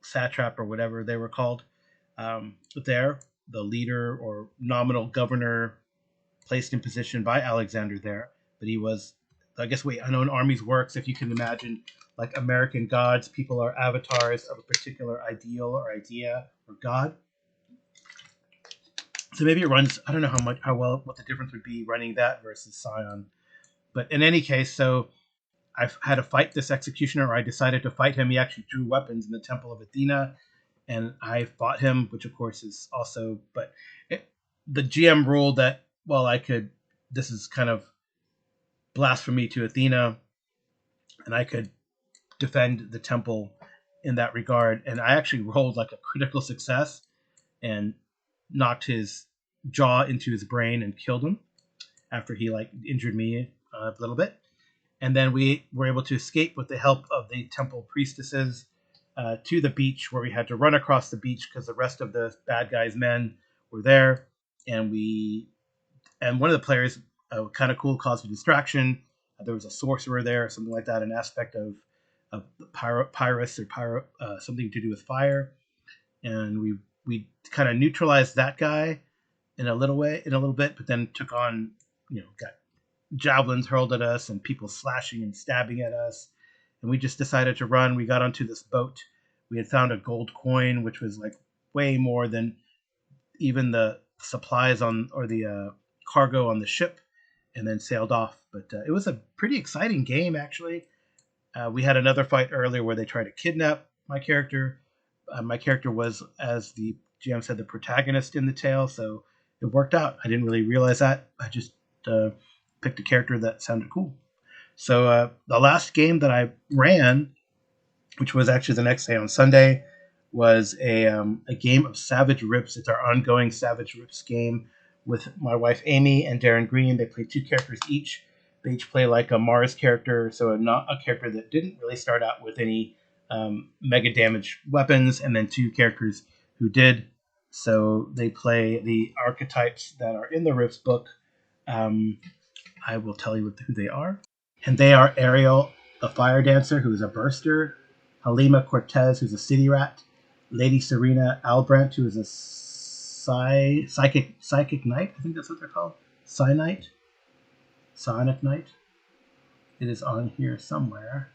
satrap or whatever they were called there, the leader or nominal governor placed in position by Alexander there. But he was, I guess, the way Unknown Armies works, if you can imagine, like American gods, people are avatars of a particular ideal or idea or god. So maybe it runs, I don't know what the difference would be running that versus Scion. But in any case, so I had to fight this executioner, or I decided to fight him. He actually drew weapons in the Temple of Athena, and I fought him, which of course is also, but the GM ruled that, well, this is kind of blasphemy to Athena, and I could defend the temple in that regard. And I actually rolled like a critical success and knocked his jaw into his brain and killed him after he injured me a little bit. And then we were able to escape with the help of the temple priestesses to the beach, where we had to run across the beach because the rest of the bad guys' men were there. And one of the players, kind of cool, caused a distraction. There was a sorcerer there, or something like that, an aspect of Pyrus or something to do with fire. And we kind of neutralized that guy in a little bit, but then took on, got javelins hurled at us and people slashing and stabbing at us. And we just decided to run. We got onto this boat. We had found a gold coin, which was like way more than even the supplies or the cargo on the ship, and then sailed off. But it was a pretty exciting game, actually. We had another fight earlier where they tried to kidnap my character. My character was, as the GM said, the protagonist in the tale, so it worked out. I didn't really realize that. I just picked a character that sounded cool. So the last game that I ran, which was actually the next day on Sunday, was a game of Savage Rips. It's our ongoing Savage Rips game, with my wife Amy and Darren Green. They play 2 characters each. They each play like a Mars character, so not a character that didn't really start out with any mega damage weapons, and then 2 characters who did. So they play the archetypes that are in the Rifts book. I will tell you who they are. And they are Ariel, a fire dancer who is a burster, Halima Cortez, who's a city rat, Lady Serena Albrandt, who is a psychic knight. I think that's what they're called. Psionic knight. It is on here somewhere.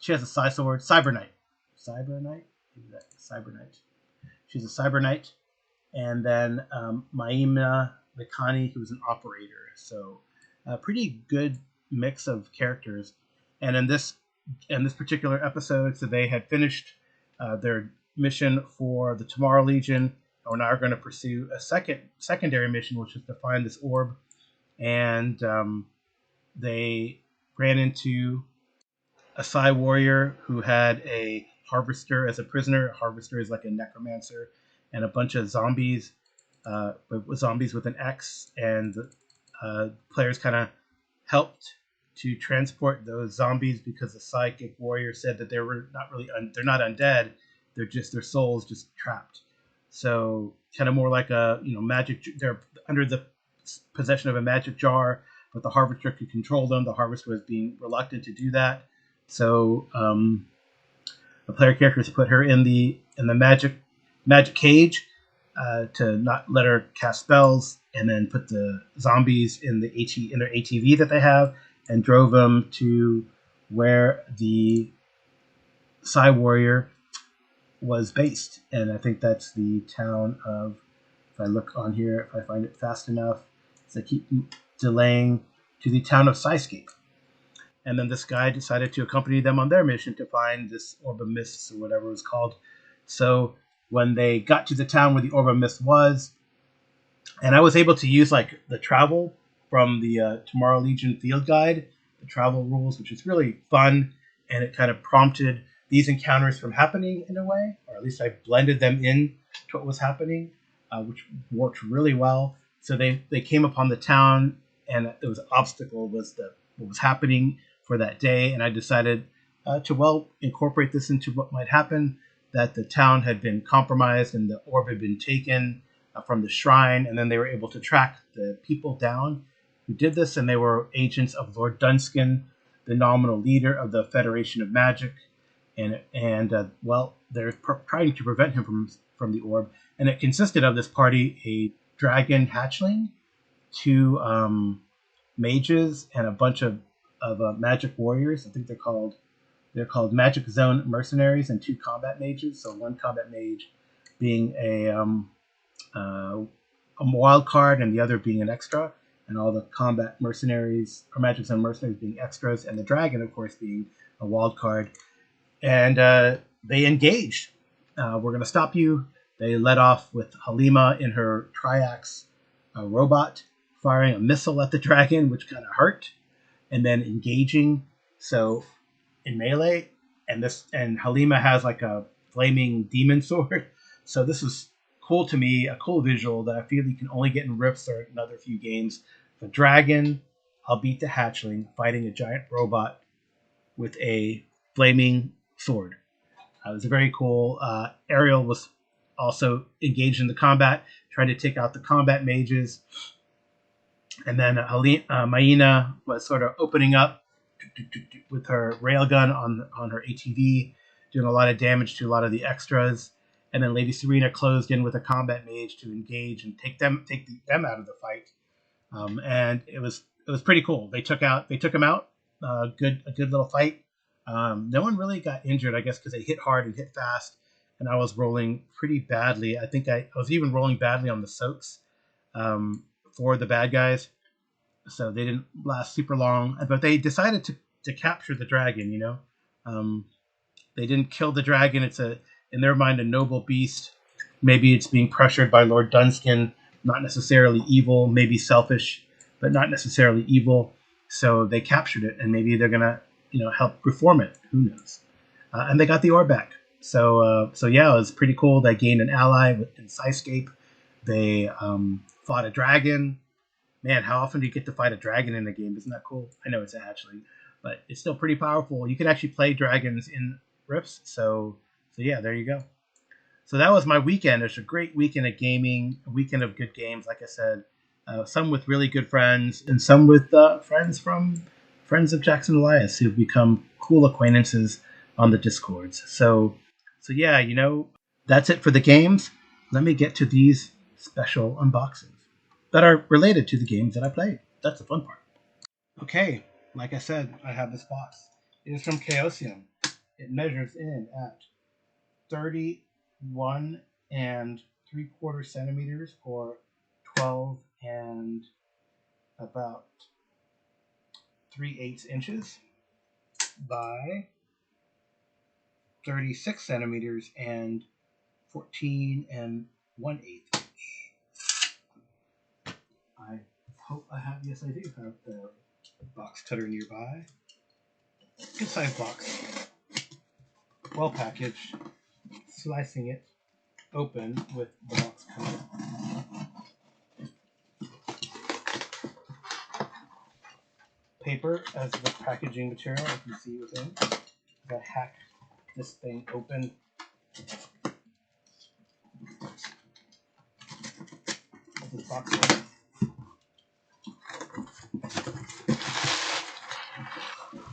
She has a psi sword. Cyber knight. Cyber knight. She's a cyber knight. And then Maima Vikani, who's an operator. So a pretty good mix of characters. And in this particular episode, so they had finished their mission for the Tomorrow Legion, and now are going to pursue a secondary mission, which is to find this orb. And they ran into a Psi warrior who had a harvester as a prisoner. A harvester is like a necromancer, and a bunch of zombies, zombies with an X, and players kind of helped to transport those zombies because the psychic warrior said that they were not really they're not undead, they're just their souls just trapped. So kind of more like a magic. They're under the possession of a magic jar, but the harvester could control them. The harvester was being reluctant to do that, so the player characters put her in the magic cage to not let her cast spells, and then put the zombies in their ATV that they have, and drove them to where the Psi Warrior was based. And I think that's the town of, if I look on here, if I find it fast enough, so I keep delaying, to the town of Psyscape. And then this guy decided to accompany them on their mission to find this Orb of Mists, or whatever it was called. So when they got to the town where the Orb of Mist was, and I was able to use like the travel from the Tomorrow Legion field guide, the travel rules, which is really fun, and it kind of prompted these encounters from happening in a way, or at least I blended them in to what was happening, which worked really well. So they came upon the town, and there was an obstacle was what was happening for that day, and I decided to incorporate this into what might happen, that the town had been compromised and the orb had been taken from the shrine, and then they were able to track the people down who did this, and they were agents of Lord Dunskin, the nominal leader of the Federation of Magic, and they're trying to prevent him from the orb. And it consisted of this party: a dragon hatchling, 2 mages, and a bunch of magic warriors. I think they're called Magic Zone mercenaries, and 2 combat mages. So 1 combat mage being a wild card, and the other being an extra, and all the combat mercenaries or Magic Zone mercenaries being extras, and the dragon, of course, being a wild card. And they engaged. We're going to stop you. They led off with Halima in her triax robot, firing a missile at the dragon, which kind of hurt, and then engaging. So in melee, and Halima has like a flaming demon sword. So this was cool to me, a cool visual that I feel you can only get in Rifts or another few games. The dragon, albeit the hatchling, fighting a giant robot with a flaming sword. It was very cool. Ariel was also engaged in the combat, trying to take out the combat mages. And then Maina was sort of opening up with her railgun on her ATV, doing a lot of damage to a lot of the extras. And then Lady Serena closed in with a combat mage to engage and take them out of the fight. And it was pretty cool. They took him out. A good little fight. No one really got injured, I guess, because they hit hard and hit fast. And I was rolling pretty badly. I think I was even rolling badly on the soaks for the bad guys. So they didn't last super long. But they decided to capture the dragon, They didn't kill the dragon. It's in their mind, a noble beast. Maybe it's being pressured by Lord Dunskin, not necessarily evil, maybe selfish, but not necessarily evil. So they captured it, and maybe they're gonna, help reform it. Who knows? And they got the orb back. So yeah, it was pretty cool. They gained an ally in Psyscape. They fought a dragon. Man, how often do you get to fight a dragon in a game? Isn't that cool? I know it's a hatchling, but it's still pretty powerful. You can actually play dragons in Rifts. So yeah, there you go. So that was my weekend. It's a great weekend of gaming, a weekend of good games, like I said. Some with really good friends, and some with friends of Jackson Elias who've become cool acquaintances on the Discords. So yeah, that's it for the games. Let me get to these special unboxings that are related to the games that I played. That's the fun part. Okay, like I said, I have this box. It is from Chaosium. It measures in at 31 3/4 centimeters, or 12 and about 3/8 inches by 36 centimeters and 14 and 1/8 inch. I hope I have, yes, I do have the box cutter nearby. Good size box. Well packaged. Slicing it open with the box cutter. Paper as the packaging material, if you see within. I hack this thing open. This box open.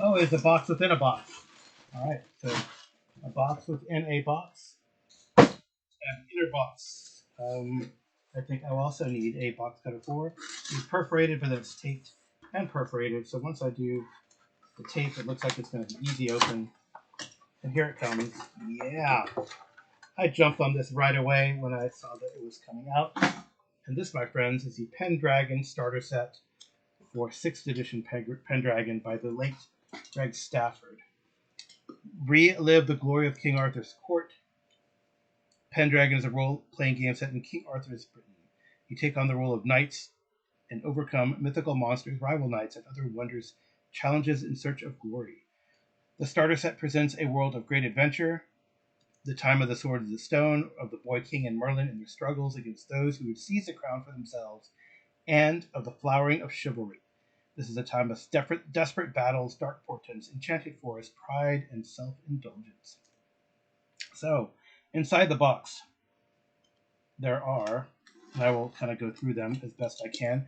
Oh, it's a box within a box. Alright, so a box within a box. An inner box. I think I'll also need a box cutter for. It's perforated, but then it's taped and perforated. So once I do the tape, it looks like it's going to be easy open. And here it comes. Yeah. I jumped on this right away when I saw that it was coming out. And this, my friends, is the Pendragon starter set for 6th edition Pendragon by the late Greg Stafford. Relive the glory of King Arthur's court. Pendragon is a role-playing game set in King Arthur's Britain. You take on the role of knights and overcome mythical monsters, rival knights, and other wondrous challenges in search of glory. The starter set presents a world of great adventure, the time of the sword of the stone, of the boy king and Merlin and their struggles against those who would seize the crown for themselves, and of the flowering of chivalry. This is a time of desperate battles, dark portents, enchanted forests, pride, and self-indulgence. So, inside the box, there are, and I will kind of go through them as best I can.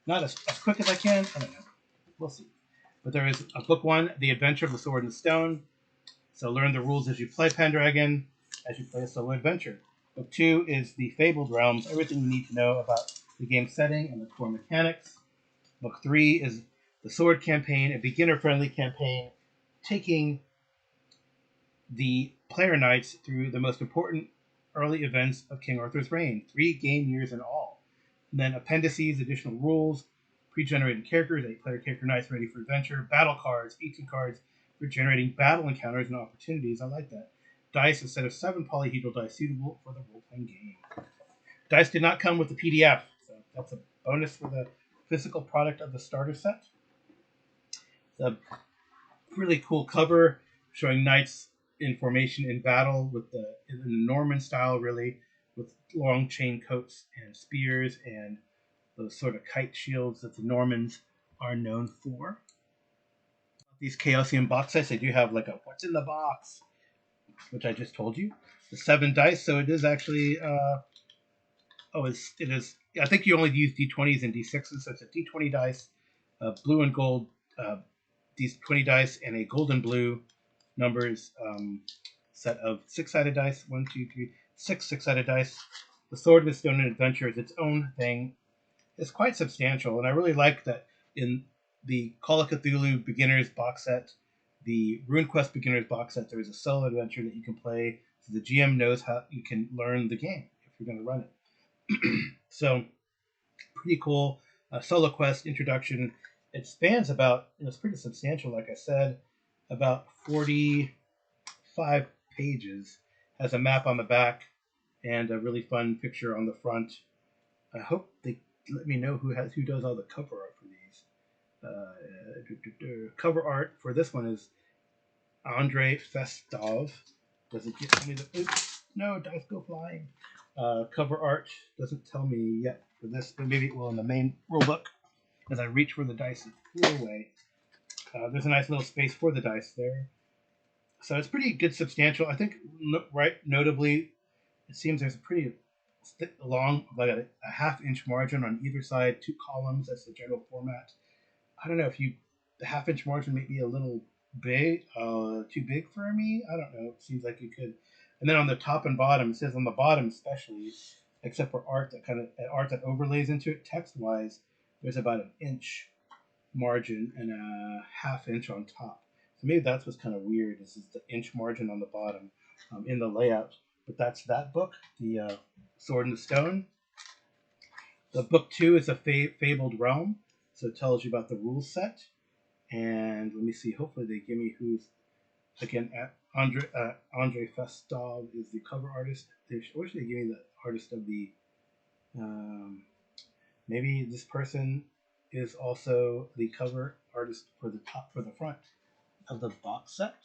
Not as quick as I can, I don't know. We'll see. But there is a book 1, The Adventure of the Sword and the Stone. So learn the rules as you play Pendragon, as you play a solo adventure. Book 2 is The Fabled Realms, everything you need to know about the game setting and the core mechanics. Book 3 is The Sword Campaign, a beginner-friendly campaign, taking the player knights through the most important early events of King Arthur's reign, 3 game years in all. And then appendices, additional rules, pre-generated characters, 8-player character knights ready for adventure, battle cards, 18 cards for generating battle encounters and opportunities. I like that. Dice, a set of 7 polyhedral dice suitable for the role-playing game. Dice did not come with the PDF, so that's a bonus for the physical product of the starter set. It's a really cool cover showing knights in formation in battle in the Norman style, really, with long chain coats and spears and those sort of kite shields that the Normans are known for. These Chaosium box sets, they do have like a what's in the box, which I just told you. The 7 dice, so it is actually it is. I think you only use D20s and D6s, so it's a D20 dice, blue and gold D20 dice, and a gold and blue numbers set of 6-sided dice. 1, 2, 3, 6 6-sided dice. The Sword of the Stone and Adventure is its own thing. It's quite substantial, and I really like that in the Call of Cthulhu Beginners box set, the RuneQuest Beginners box set, there is a solo adventure that you can play, so the GM knows how you can learn the game if you're going to run it. So, pretty cool. Solo quest introduction. It spans about, it's pretty substantial, like I said, about 45 pages. Has a map on the back and a really fun picture on the front. I hope they let me know who does all the cover art for these. Cover art for this one is Andrei Festov. Does it get me the... Oops, no, dice go flying. Cover art doesn't tell me yet for this, but maybe it will in the main rulebook. As I reach for the dice and flew away. There's a nice little space for the dice there. So it's pretty good, substantial. I think, right, notably, it seems there's a pretty long, like a half-inch margin on either side, 2 columns. That's the general format. I don't know if the half-inch margin may be a little big, too big for me. I don't know. It seems like you could. And then on the top and bottom, it says on the bottom especially, except for art that overlays into it text-wise, there's about an inch margin and a half inch on top. So maybe that's what's kind of weird is the inch margin on the bottom in the layout. But that's that book, the Sword in the Stone. The book 2 is a Fabled Realm, so it tells you about the rule set. And let me see. Hopefully they give me who's again. Andre Festov is the cover artist. I wish they give me the artist of the. Maybe this person is also the cover artist for the front of the box set.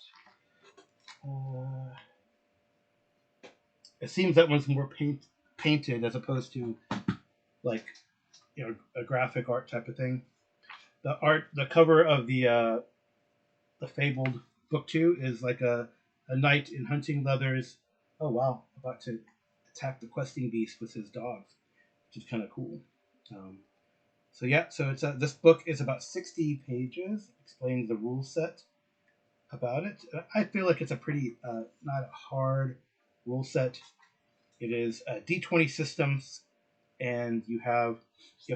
It seems that one's more painted as opposed to like a graphic art type of thing. The cover of the Fabled Book 2 is like a knight in hunting leathers. Oh wow, about to attack the questing beast with his dogs, which is kind of cool. So it's this book is about 60 pages. Explains the rule set about it. I feel like it's a pretty not a hard rule set. It is a D20 systems, and you have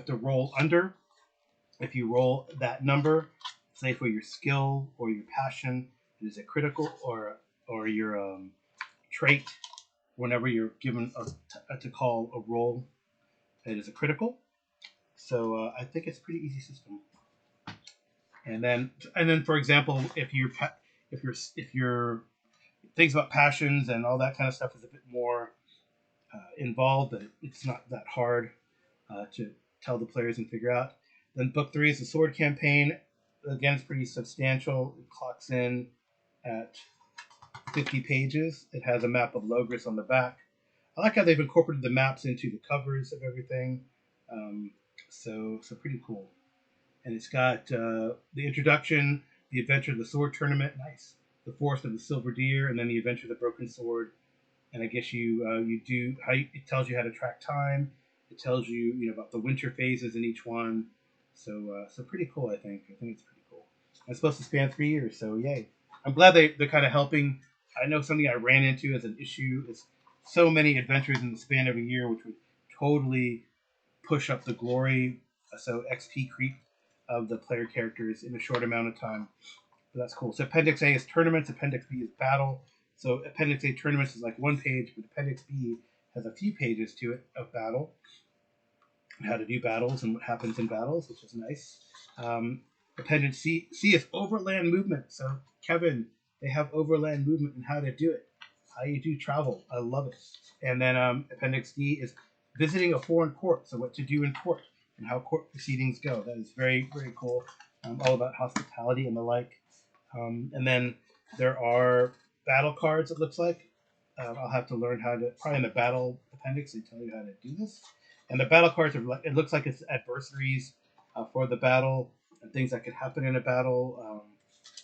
to roll under. If you roll that number, say for your skill or your passion, it is a critical or your trait. Whenever you're given to call a roll, it is a critical. So I think it's a pretty easy system. And then, for example, if your things about passions and all that kind of stuff is a bit more involved, but it's not that hard to tell the players and figure out. Then book 3 is the sword campaign. Again, it's pretty substantial. It clocks in at 50 pages. It has a map of Logris on the back. I like how they've incorporated the maps into the covers of everything. So pretty cool. And it's got the introduction, the adventure of the sword tournament, nice. The forest of the silver deer, and then the adventure of the broken sword. And I guess you do it tells you how to track time. It tells you about the winter phases in each one. So pretty cool. I think it's pretty cool. It's supposed to span 3 years, so yay! I'm glad they're kind of helping. I know something I ran into as an issue is so many adventures in the span of a year, which would totally push up the glory, so XP creep of the player characters in a short amount of time. But that's cool. So Appendix A is tournaments. Appendix B is battle. So Appendix A tournaments is like 1 page, but Appendix B has a few pages to it of battle, how to do battles and what happens in battles, which is nice. Appendix C is overland movement. So Kevin, they have overland movement and how to do it, how you do travel. I love it. And then Appendix D is visiting a foreign court. So what to do in court and how court proceedings go. That is very, very cool. All about hospitality and the like. And then there are battle cards, it looks like. I'll have to learn how to, probably in the battle appendix, they tell you how to do this. And the battle cards are like, it looks like it's adversaries for the battle and things that could happen in a battle.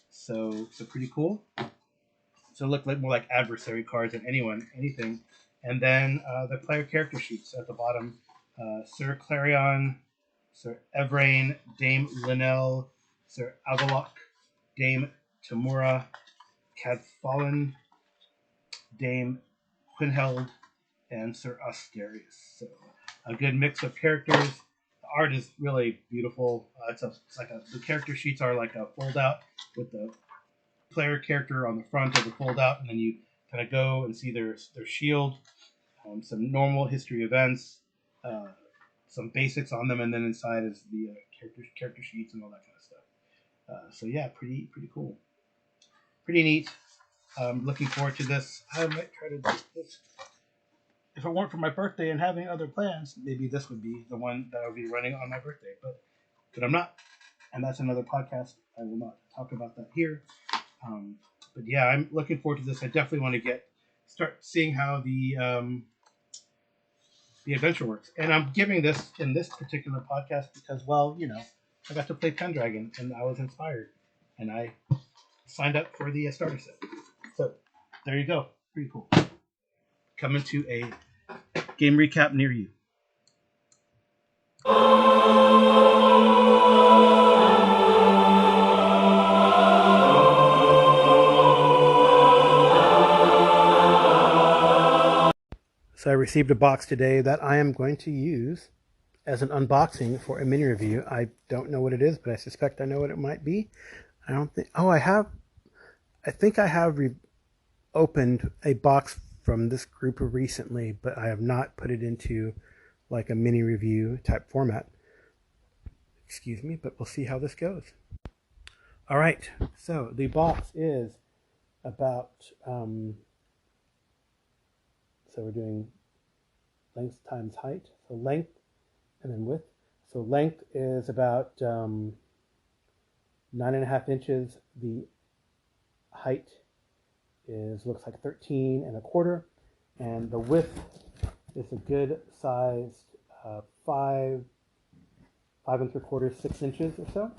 So pretty cool. So it look like more like adversary cards than anything. And then the player character sheets at the bottom. Sir Clarion, Sir Evrain, Dame Linnell, Sir Avalok, Dame Tamura, Cadfallen, Dame Quinheld, and Sir Asterius. So a good mix of characters. The art is really beautiful. The character sheets are like a fold out with the player character on the front of the fold out, and then you kind of go and see their shield, some normal history events, some basics on them, and then inside is the character sheets and all that kind of stuff. So yeah, pretty cool, pretty neat. Looking forward to this. I might try to do this. If it weren't for my birthday and having other plans, maybe this would be the one that I would be running on my birthday. But I'm not, and that's another podcast. I will not talk about that here. But yeah, I'm looking forward to this. I definitely want to start seeing how the the Adventure Works. And I'm giving this in this particular podcast because, well, you know, I got to play Pendragon and I was inspired, and I signed up for the starter set. So there you go. Pretty cool. Coming to a game recap near you. So I received a box today that I am going to use as an unboxing for a mini review. I don't know what it is, but I suspect I know what it might be. I don't think... Oh, I think I have opened a box from this group recently, but I have not put it into like a mini review type format. Excuse me, but we'll see how this goes. All right, so the box is about... So we're doing length times height. So length and then width. So length is about 9.5 inches. The height looks like 13 1/4, and the width is a good sized 5 3/4, 6 inches or so.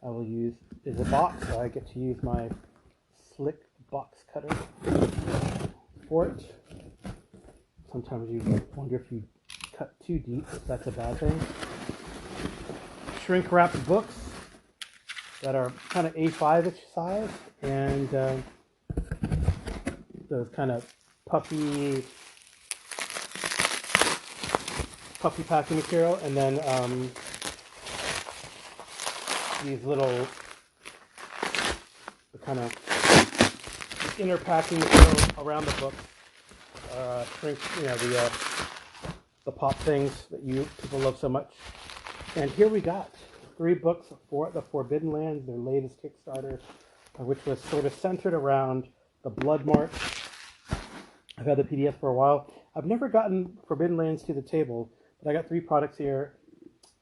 I will use is a box, so I get to use my slick box cutter for it. Sometimes you wonder if you cut too deep, if that's a bad thing. Shrink wrapped books that are kind of A5-ish size, and those kind of puffy packing material, and then these little kind of inner packing material around the book. Shrink, you know, the pop things that people love so much. And here we got 3 books for the Forbidden Lands, their latest Kickstarter, which was sort of centered around the Bloodmarch. I've had the PDF for a while. I've never gotten Forbidden Lands to the table, but I got 3 products here.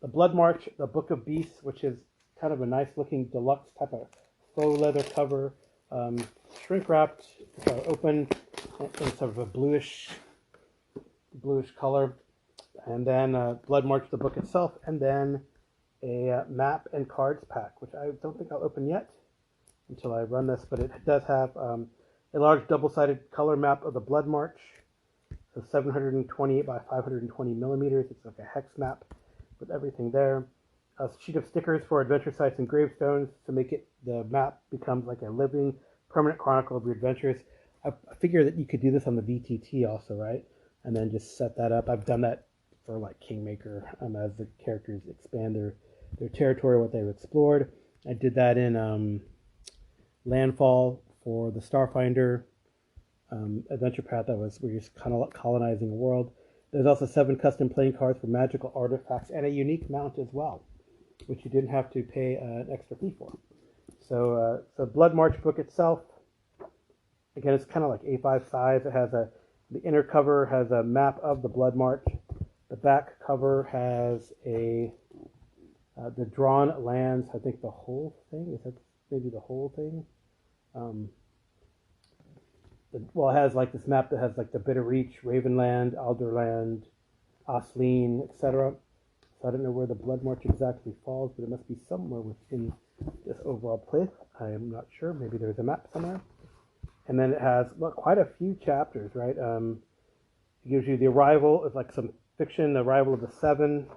The Bloodmarch, the Book of Beasts, which is kind of a nice looking deluxe type of faux leather cover, shrink wrapped, open in sort of a bluish color, and then Bloodmarch, the book itself, and then a map and cards pack, which I don't think I'll open yet until I run this, but it does have a large double-sided color map of the Bloodmarch, so 728 by 520 millimeters. It's like a hex map with everything there. A sheet of stickers for adventure sites and gravestones to make it, the map becomes like a living, permanent chronicle of your adventures. I figure that you could do this on the VTT also, right? And then just set that up. I've done that for like Kingmaker, as the characters expand their territory, what they've explored. I did that in Landfall for the Starfinder adventure path that was where you're kind of colonizing a world. There's also 7 custom playing cards for magical artifacts and a unique mount as well, which you didn't have to pay an extra fee for. So the Bloodmarch book itself, again, it's kind of like A5 size. It has the inner cover has a map of the Bloodmarch. The back cover has the drawn lands. I think the whole thing, is that maybe the whole thing? It has like this map that has like the Bitterreach, Ravenland, Alderland, Osleen, etc. So I don't know where the Bloodmarch exactly falls, but it must be somewhere within this overall place. I am not sure. Maybe there's a map somewhere. And then it has quite a few chapters, right? It gives you the arrival of like some fiction, the arrival of the 7,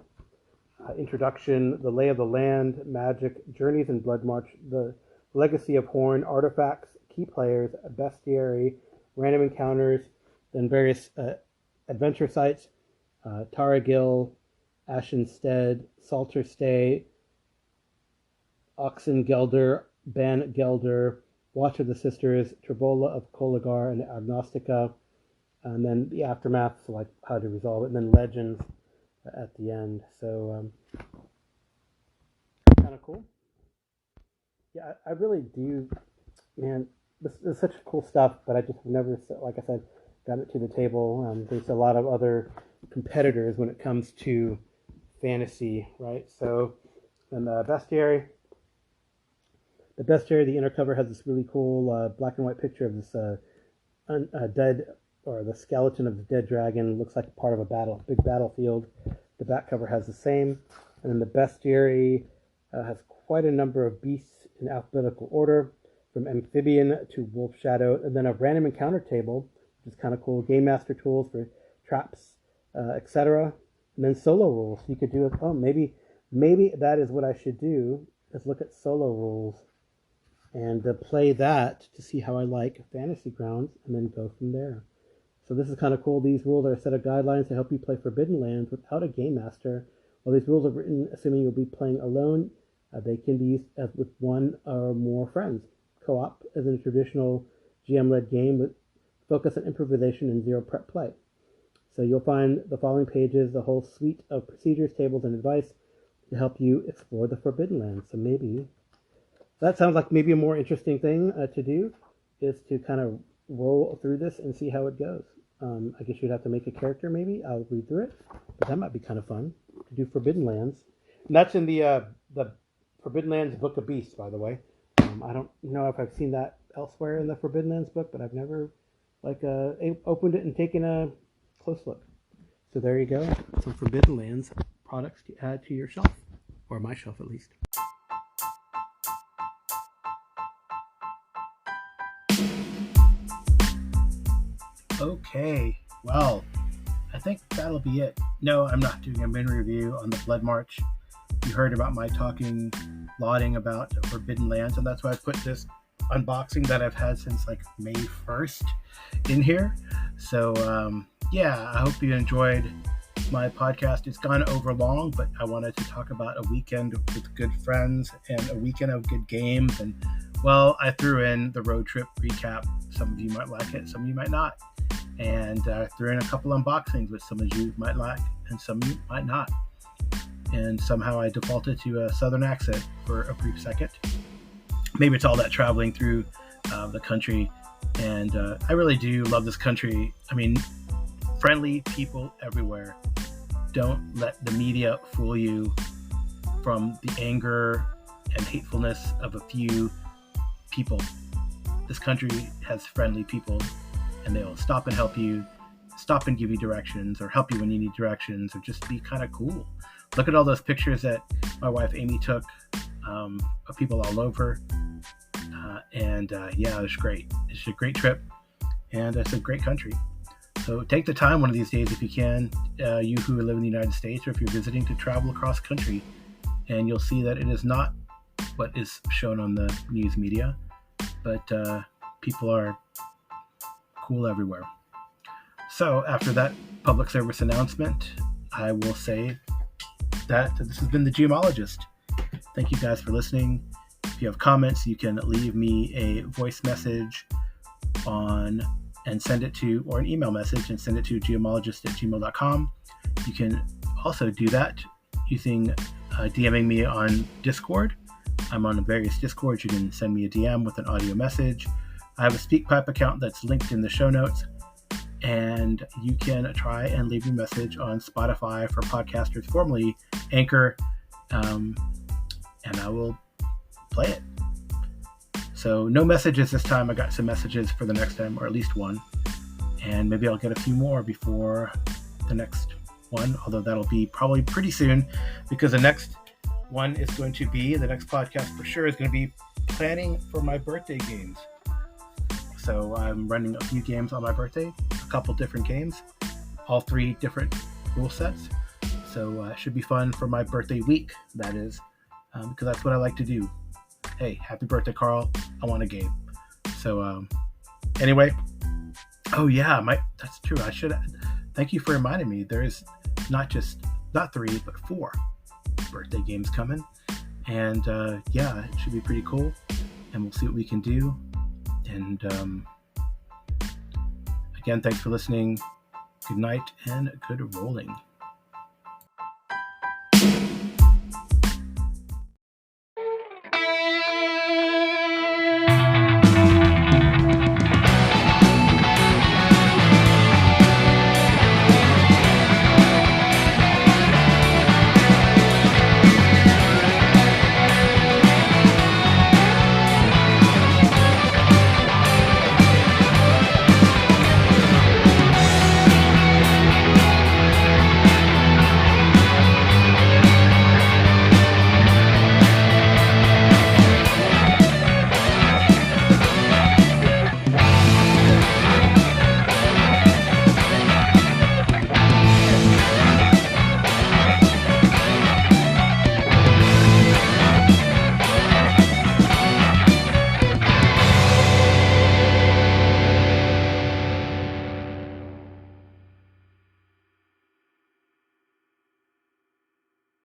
introduction, the lay of the land, magic, journeys in Bloodmarch, the legacy of Horn, artifacts, key players, bestiary, random encounters, then various adventure sites, Tarragil, Ashenstead, Salterstay, Oxengelder, Ban Gelder, Watch of the Sisters, Tribola of Kolagar, and Agnostica, and then the aftermath, so like how to resolve it, and then legends at the end. So kind of cool. Yeah, I really do, man. This is such cool stuff, but I just never, like I said, got it to the table. There's a lot of other competitors when it comes to fantasy, right? So, and the bestiary. The inner cover has this really cool black and white picture of this dead or the skeleton of the dead dragon looks like part of a big battlefield. The back cover has the same. And then the bestiary has quite a number of beasts in alphabetical order, from amphibian to wolf shadow, and then a random encounter table, which is kind of cool. Game master tools for traps, etc. And then solo rules. You could do it. Oh, maybe that is what I should do, is look at solo rules and play that to see how I like Fantasy Grounds, and then go from there. So this is kind of cool. These rules are a set of guidelines to help you play Forbidden Lands without a game master. While these rules are written assuming you'll be playing alone, they can be used as with one or more friends. Co-op is a traditional GM-led game with focus on improvisation and zero prep play. So you'll find the following pages, the whole suite of procedures, tables, and advice to help you explore the Forbidden Lands. So maybe that sounds like maybe a more interesting thing to do, is to kind of roll through this and see how it goes. I guess you'd have to make a character maybe. I'll read through it, but that might be kind of fun to do Forbidden Lands. And that's in the Forbidden Lands Book of Beasts, by the way. I don't know if I've seen that elsewhere in the Forbidden Lands book, but I've never opened it and taken a close look. So there you go. Some Forbidden Lands products to add to your shelf, or my shelf at least. Okay, well, I think that'll be it. No, I'm not doing a mini review on the Bloodmarch. You heard about my lauding about Forbidden Lands, and that's why I put this unboxing that I've had since like May 1st in here. So I hope you enjoyed my podcast. It's gone over long, but I wanted to talk about a weekend with good friends and a weekend of good games. And well, I threw in the Roadtrip recap. Some of you might like it, some of you might not. And threw in a couple unboxings, which some of you might like and some of you might not. And somehow I defaulted to a southern accent for a brief second. Maybe it's all that traveling through the country. And I really do love this country. I mean, friendly people everywhere. Don't let the media fool you from the anger and hatefulness of a few people. This country has friendly people, and they'll stop and help you, stop and give you directions, or help you when you need directions, or just be kind of cool. Look at all those pictures that my wife Amy took of people all over. It was great. It's a great trip, and it's a great country. So take the time one of these days, if you can, you who live in the United States, or if you're visiting, to travel across country, and you'll see that it is not what is shown on the news media, but people are cool everywhere. So after that public service announcement, I will say that this has been the Geomologist. Thank you guys for listening. If you have comments, you can leave me a voice message and send it to, or an email message and send it to geomologist@gmail.com. You can also do that using DMing me on Discord. I'm on various Discords. You can send me a DM with an audio message. I have a SpeakPipe account that's linked in the show notes, and you can try and leave a message on Spotify for podcasters, formerly Anchor, and I will play it. So no messages this time. I got some messages for the next time, or at least one, and maybe I'll get a few more before the next one, although that'll be probably pretty soon, because the next one is going to be, the next podcast for sure is going to be planning for my birthday games. So I'm running a few games on my birthday, a couple different games, all 3 different rule sets. So it should be fun for my birthday week, that is, because that's what I like to do. Hey, happy birthday, Carl. I want a game. So anyway, that's true. Thank you for reminding me. There is not 3, but 4 birthday games coming. And it should be pretty cool. And we'll see what we can do. And again, thanks for listening. Good night and good rolling.